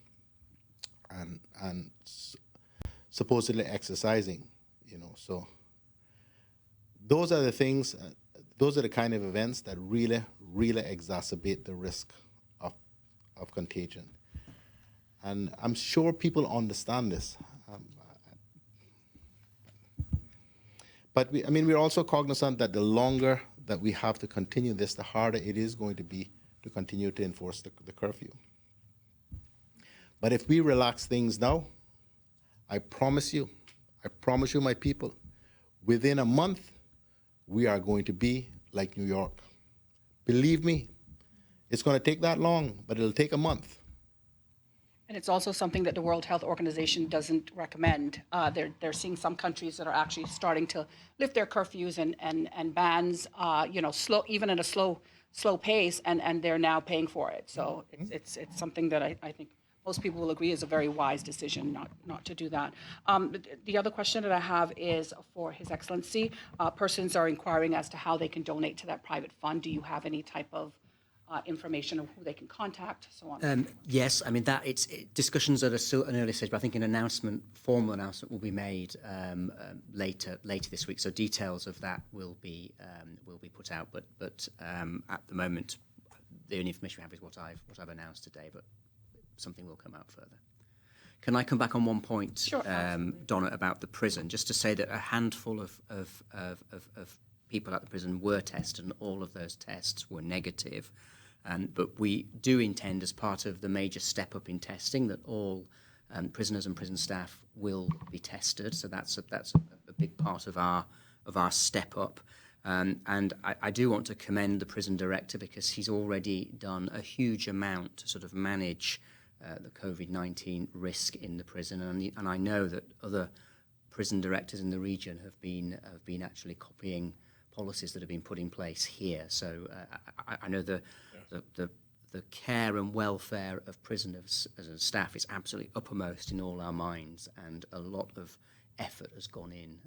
supposedly exercising, So those are the things. Those are the kind of events that really exacerbate the risk of contagion. And I'm sure people understand this. But we're also cognizant that the longer that we have to continue this, the harder it is going to be to continue to enforce the curfew. But if we relax things now, I promise you, my people, within a month, we are going to be like New York. Believe me, it's going to take that long, but it'll take a month. And it's also something that the World Health Organization doesn't recommend. They're seeing some countries that are actually starting to lift their curfews and bans, slow, even at a slow pace, and they're now paying for it. So it's something that I think most people will agree is a very wise decision not to do that. The other question that I have is for His Excellency. Persons are inquiring as to how they can donate to that private fund. Do you have any type of information of who they can contact, so on? Yes, it's discussions at an early stage, but I think an formal announcement will be made later this week. So details of that will be put out. But at the moment, the only information we have is what I've announced today. But something will come out further. Can I come back on one point, Sure, Donna, about the prison? Just to say that a handful of people at the prison were tested, and all of those tests were negative. But we do intend, as part of the major step up in testing, that all prisoners and prison staff will be tested. So that's a big part of our step up. And I do want to commend the prison director, because he's already done a huge amount to sort of manage the COVID-19 risk in the prison. And I know that other prison directors in the region have been actually copying policies that have been put in place here. So I know the care and welfare of prisoners as a staff is absolutely uppermost in all our minds, and a lot of effort has gone in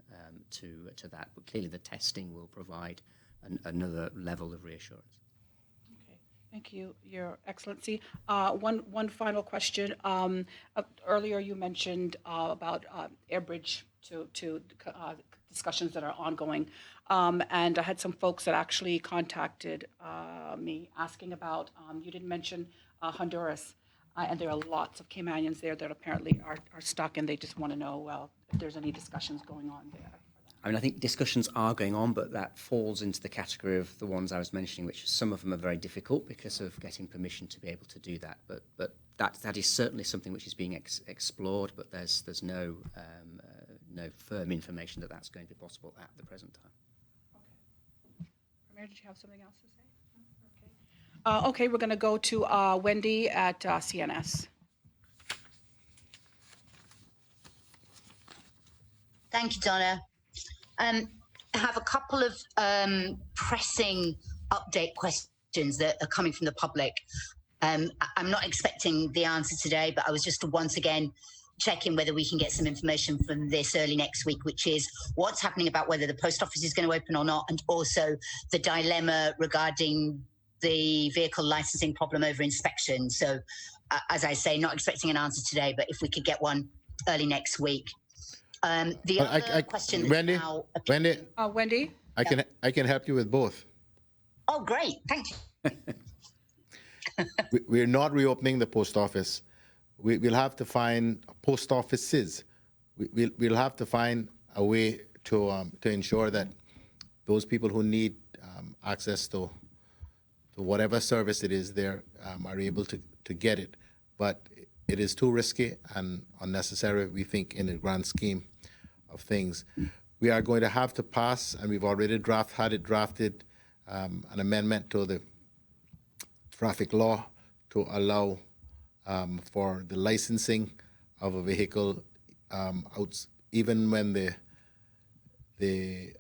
to that. But clearly the testing will provide another level of reassurance. Thank you, Your Excellency. One final question. Earlier you mentioned about Airbridge to discussions that are ongoing. And I had some folks that actually contacted me asking about, you didn't mention Honduras, and there are lots of Caymanians there that apparently are stuck, and they just want to know, well, if there's any discussions going on there. I mean, I think discussions are going on, but that falls into the category of the ones I was mentioning, which some of them are very difficult because of getting permission to be able to do that. But that is certainly something which is being explored, but there's no firm information that that's going to be possible at the present time. Premier, did you have something else to say? Okay, we're going to go to Wendy at CNS. Thank you, Donna. I have a couple of pressing update questions that are coming from the public. I'm not expecting the answer today, but I was just once again checking whether we can get some information from this early next week, which is what's happening about whether the post office is going to open or not, and also the dilemma regarding the vehicle licensing problem over inspection. So, as I say, not expecting an answer today, but if we could get one early next week. The other question, Wendy, now, Wendy, I can help you with both. Oh, great! Thank you. We're not reopening the post office. We'll have to find post offices. We'll have to find a way to ensure that those people who need access to whatever service it is there are able to get it. But it is too risky and unnecessary, we think, in the grand scheme of things. We are going to have to pass, and we've already had it drafted, an amendment to the traffic law to allow for the licensing of a vehicle even when the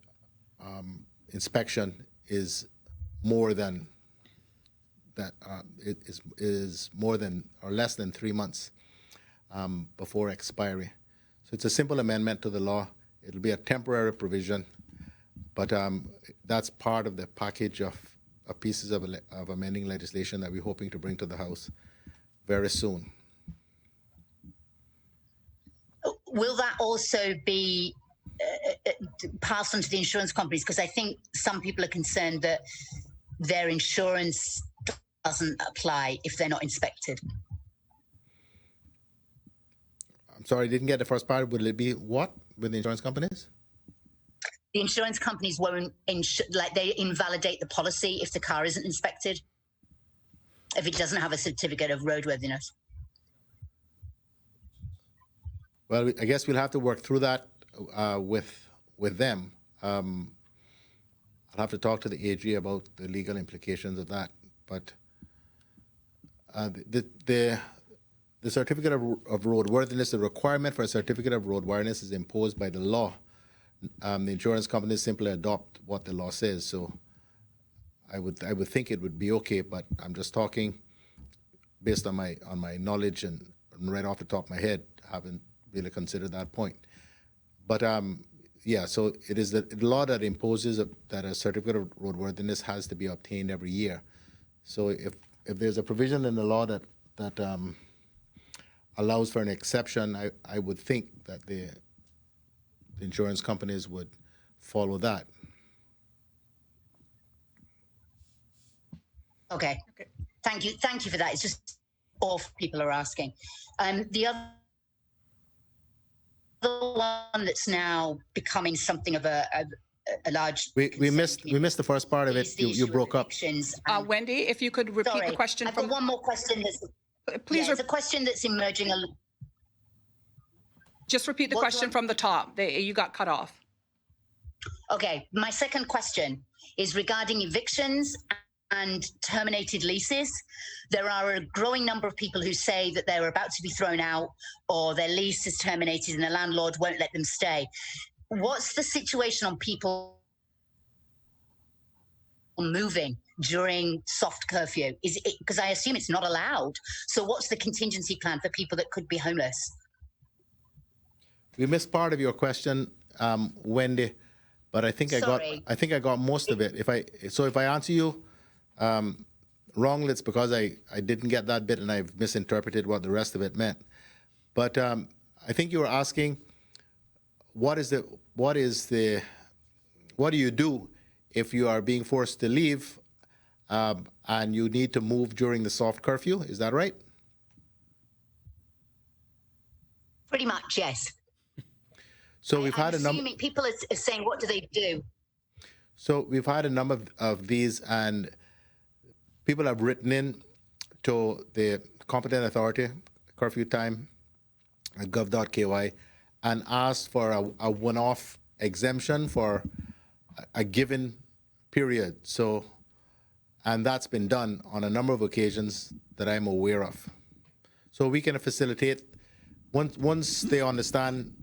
inspection is more than that is more than or less than 3 months before expiry. So it's a simple amendment to the law. It'll be a temporary provision, but that's part of the package of pieces of amending legislation that we're hoping to bring to the House very soon. Will that also be passed on to the insurance companies? Because I think some people are concerned that their insurance doesn't apply if they're not inspected. I'm sorry, I didn't get the first part. Will it be what with the insurance companies? The insurance companies won't they invalidate the policy if the car isn't inspected, if it doesn't have a certificate of roadworthiness. Well, I guess we'll have to work through that with them. I'll have to talk to the AG about the legal implications of that. But the certificate of roadworthiness, the requirement for a certificate of roadworthiness is imposed by the law. The insurance companies simply adopt what the law says. So I would think it would be okay, but I'm just talking based on my knowledge and right off the top of my head, haven't really considered that point. But yeah, so it is the law that imposes that a certificate of roadworthiness has to be obtained every year. So if there's a provision in the law that allows for an exception, I would think that the insurance companies would follow that. Okay. Thank you for that. It's just all people are asking. The other one that's now becoming something of a large. We missed the first part of it. You broke up. Wendy, if you could repeat the question. I've got one more question. Please. It's a question that's emerging. Just repeat the question from the top. You got cut off. Okay. My second question is regarding evictions and terminated leases. There are a growing number of people who say that they're about to be thrown out or their lease is terminated and the landlord won't let them stay. What's the situation on people moving during soft curfew? Is it because I assume it's not allowed? So what's the contingency plan for people that could be homeless? we missed part of your question, Wendy, but I think Sorry. I got most of it. If I answer you wrongly, it's because I didn't get that bit and I've misinterpreted what the rest of it meant. But I think you were asking, what do you do if you are being forced to leave and you need to move during the soft curfew? Is that right? Pretty much, yes. So we've had a number. Assuming people are saying, what do they do? So we've had a number of these, and people have written in to the competent authority, curfew time, gov.ky, and asked for a one-off exemption for a given period. So, and that's been done on a number of occasions that I'm aware of. So we can facilitate once they understand,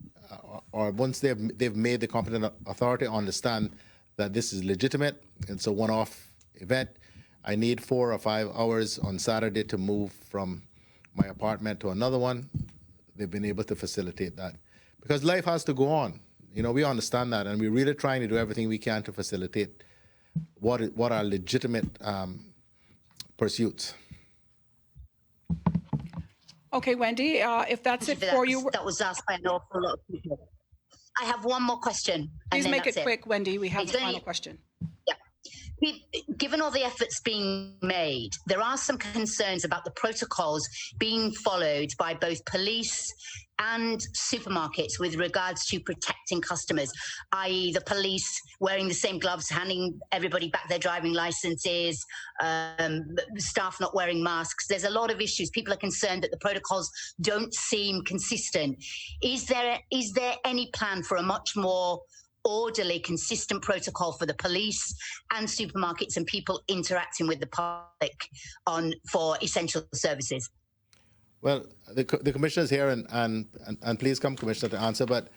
or once they've made the competent authority understand that this is legitimate, it's a one-off event. I need 4 or 5 hours on Saturday to move from my apartment to another one. They've been able to facilitate that because life has to go on. You know, we understand that, and we're really trying to do everything we can to facilitate what are legitimate pursuits. Okay, Wendy, if that's it for you. That was asked by an awful lot of people. I have one more question. Please make it quick, Wendy. We have the final question. Yeah. Given all the efforts being made, there are some concerns about the protocols being followed by both police and supermarkets with regards to protecting customers, i.e. the police wearing the same gloves, handing everybody back their driving licenses, staff not wearing masks. There's a lot of issues. People are concerned that the protocols don't seem consistent. Is there any plan for a much more orderly, consistent protocol for the police and supermarkets and people interacting with the public for essential services? Well, the commissioner is here, and please come, Commissioner, to answer. But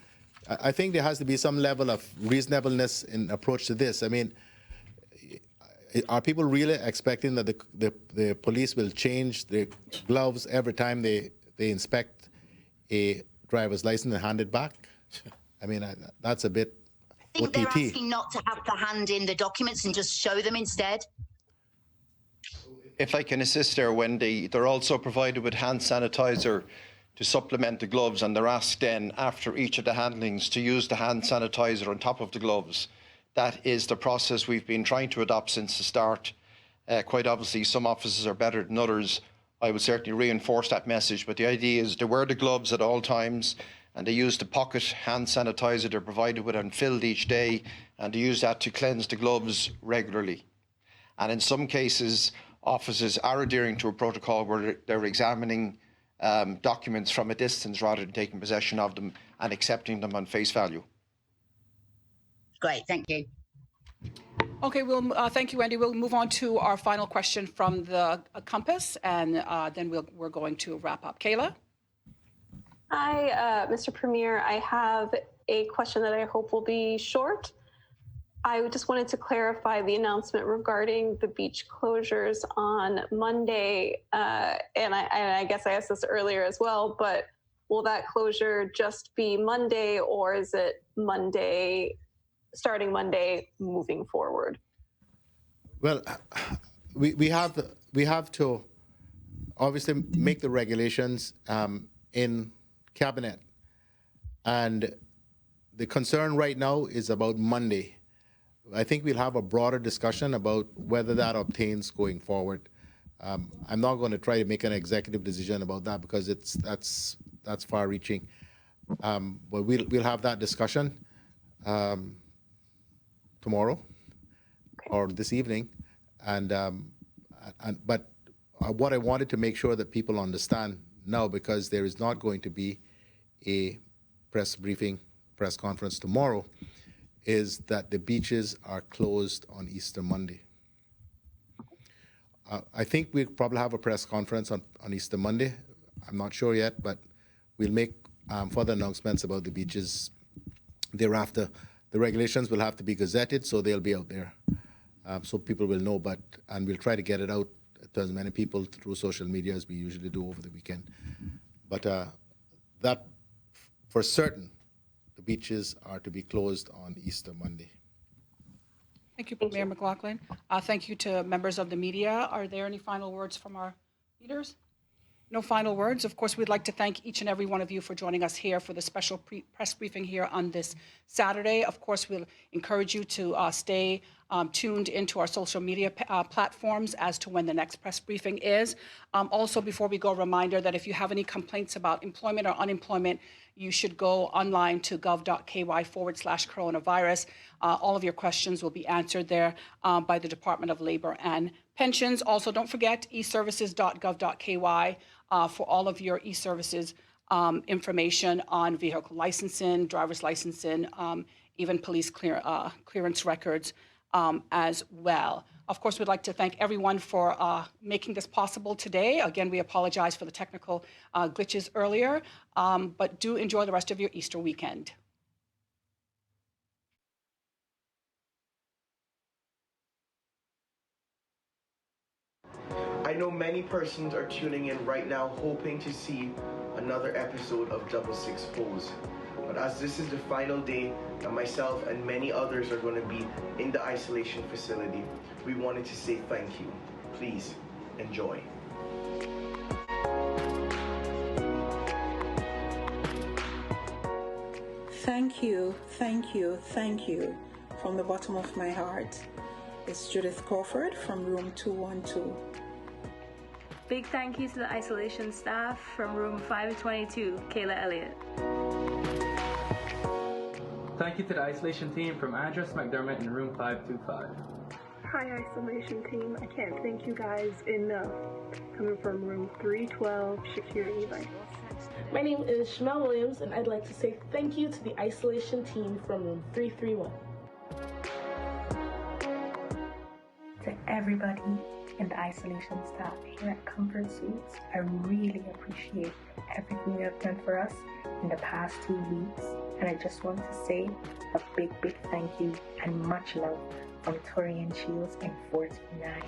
I think there has to be some level of reasonableness in approach to this. I mean, are people really expecting that the police will change the gloves every time they inspect a driver's license and hand it back? I mean, that's a bit I think OTT. they're asking not to have to hand in the documents and just show them instead. If I can assist there, Wendy, they're also provided with hand sanitizer to supplement the gloves, and they're asked then after each of the handlings to use the hand sanitizer on top of the gloves. That is the process we've been trying to adopt since the start. Quite obviously, some offices are better than others. I would certainly reinforce that message, but the idea is to wear the gloves at all times, and they use the pocket hand sanitizer they're provided with and filled each day, and they use that to cleanse the gloves regularly. And in some cases, officers are adhering to a protocol where they're examining documents from a distance rather than taking possession of them and accepting them on face value. Great, thank you. Okay, thank you, Wendy. We'll move on to our final question from the Compass, and then we're going to wrap up. Kayla? Hi, Mr. Premier. I have a question that I hope will be short. I just wanted to clarify the announcement regarding the beach closures on Monday. And I guess I asked this earlier as well, but will that closure just be Monday, or is it starting Monday moving forward? Well, we have to obviously make the regulations in cabinet, and the concern right now is about Monday. I think we'll have a broader discussion about whether that obtains going forward. I'm not going to try to make an executive decision about that because that's far-reaching. But we'll have that discussion tomorrow or this evening. But what I wanted to make sure that people understand now, because there is not going to be a press conference tomorrow, is that the beaches are closed on Easter Monday. I think we'll probably have a press conference on Easter Monday. I'm not sure yet, but we'll make further announcements about the beaches thereafter. The regulations will have to be gazetted, so they'll be out there, so people will know. And we'll try to get it out to as many people through social media as we usually do over the weekend. But that, for certain, beaches are to be closed on Easter Monday. Thank you, Mayor McLaughlin. Thank you to members of the media. Are there any final words from our leaders? No final words. Of course, we'd like to thank each and every one of you for joining us here for the special press briefing here on this Saturday. Of course, we'll encourage you to stay tuned into our social media platforms as to when the next press briefing is. Also, before we go, a reminder that if you have any complaints about employment or unemployment, you should go online to gov.ky/coronavirus. All of your questions will be answered there by the Department of Labor and Pensions. Also, don't forget eservices.gov.ky for all of your e-services information on vehicle licensing, driver's licensing, even police clearance records as well. Of course, we'd like to thank everyone for making this possible today. Again, we apologize for the technical glitches earlier, but do enjoy the rest of your Easter weekend. I know many persons are tuning in right now hoping to see another episode of Double Six Pose. But as this is the final day that myself and many others are going to be in the isolation facility, we wanted to say thank you. Please enjoy. Thank you, thank you, thank you from the bottom of my heart. It's Judith Crawford from room 212. Big thank you to the isolation staff from room 522, Kayla Elliott. Thank you to the isolation team from Andres McDermott in room 525. Hi, isolation team. I can't thank you guys enough. Coming from room 312, Shakira Eva. My name is Shamel Williams, and I'd like to say thank you to the isolation team from room 331. To everybody in the isolation staff here at Comfort Suites, I really appreciate everything you have done for us in the past 2 weeks. And I just want to say a big thank you and much love from Torian Shields in 49.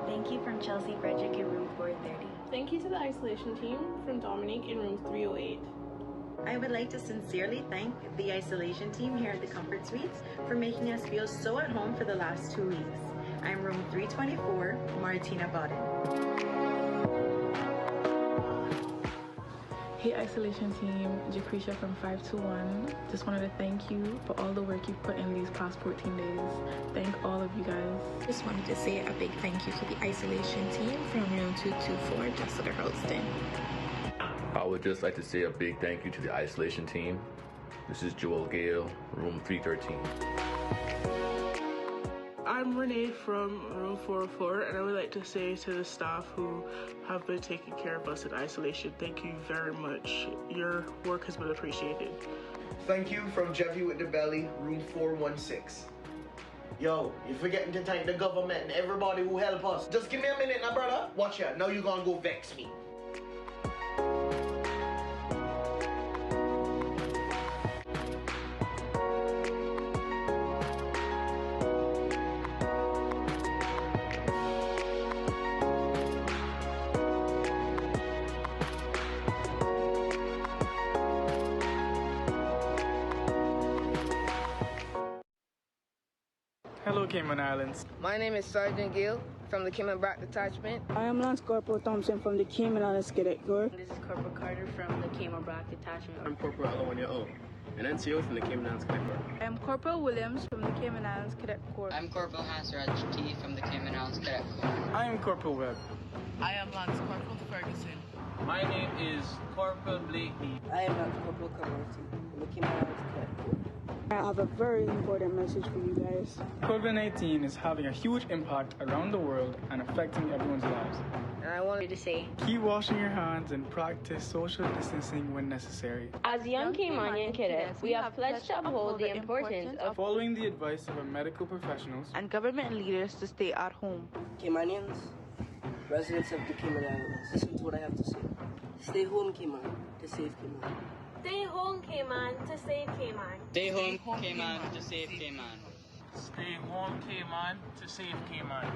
Thank you from Chelsea Frederick in room 430. Thank you to the isolation team from Dominique in room 308. I would like to sincerely thank the isolation team here at the Comfort Suites for making us feel so at home for the last 2 weeks. I'm room 324, Martina Bodden. Hey isolation team, Jacretia from 521. Just wanted to thank you for all the work you've put in these past 14 days. Thank all of you guys. Just wanted to say a big thank you to the isolation team from room 224, Jessica Holston. I would just like to say a big thank you to the isolation team. This is Joel Gale, room 313. I'm Renee from room 404, and I would like to say to the staff who have been taking care of us in isolation, thank you very much. Your work has been appreciated. Thank you from Jeffy with the Belly, room 416. Yo, you're forgetting to thank the government and everybody who help us. Just give me a minute now, brother. Watch out, now you're gonna go vex me. Hello, Cayman Islands. My name is Sergeant Gill from the Cayman Brac Detachment. I am Lance Corporal Thompson from the Cayman Islands Cadet Corps. This is Corporal Carter from the Cayman Brac Detachment. I'm Corporal Alawanya, an NCO from the Cayman Islands Cadet Corps. I am Corporal Williams from the Cayman Islands Cadet Corps. I'm Corporal Hansraj T from the Cayman Islands Cadet Corps. I am Corporal Webb. I am Lance Corporal Ferguson. My name is Corporal Blakey. I am Lance Corporal Camarati from the Cayman Islands Cadet Corps. I have a very important message for you guys. COVID-19 is having a huge impact around the world and affecting everyone's lives. And I wanted to say, keep washing your hands and practice social distancing when necessary. As young Caymanian cadets, we have pledged to uphold the importance of following the advice of our medical professionals and government leaders to stay at home. Caymanians, residents of the Cayman Islands, listen to what I have to say. Stay home, Cayman, to save Cayman. Stay home, Cayman, to save Cayman. Stay home, Cayman, to save Cayman. Stay home, Cayman, to save Cayman.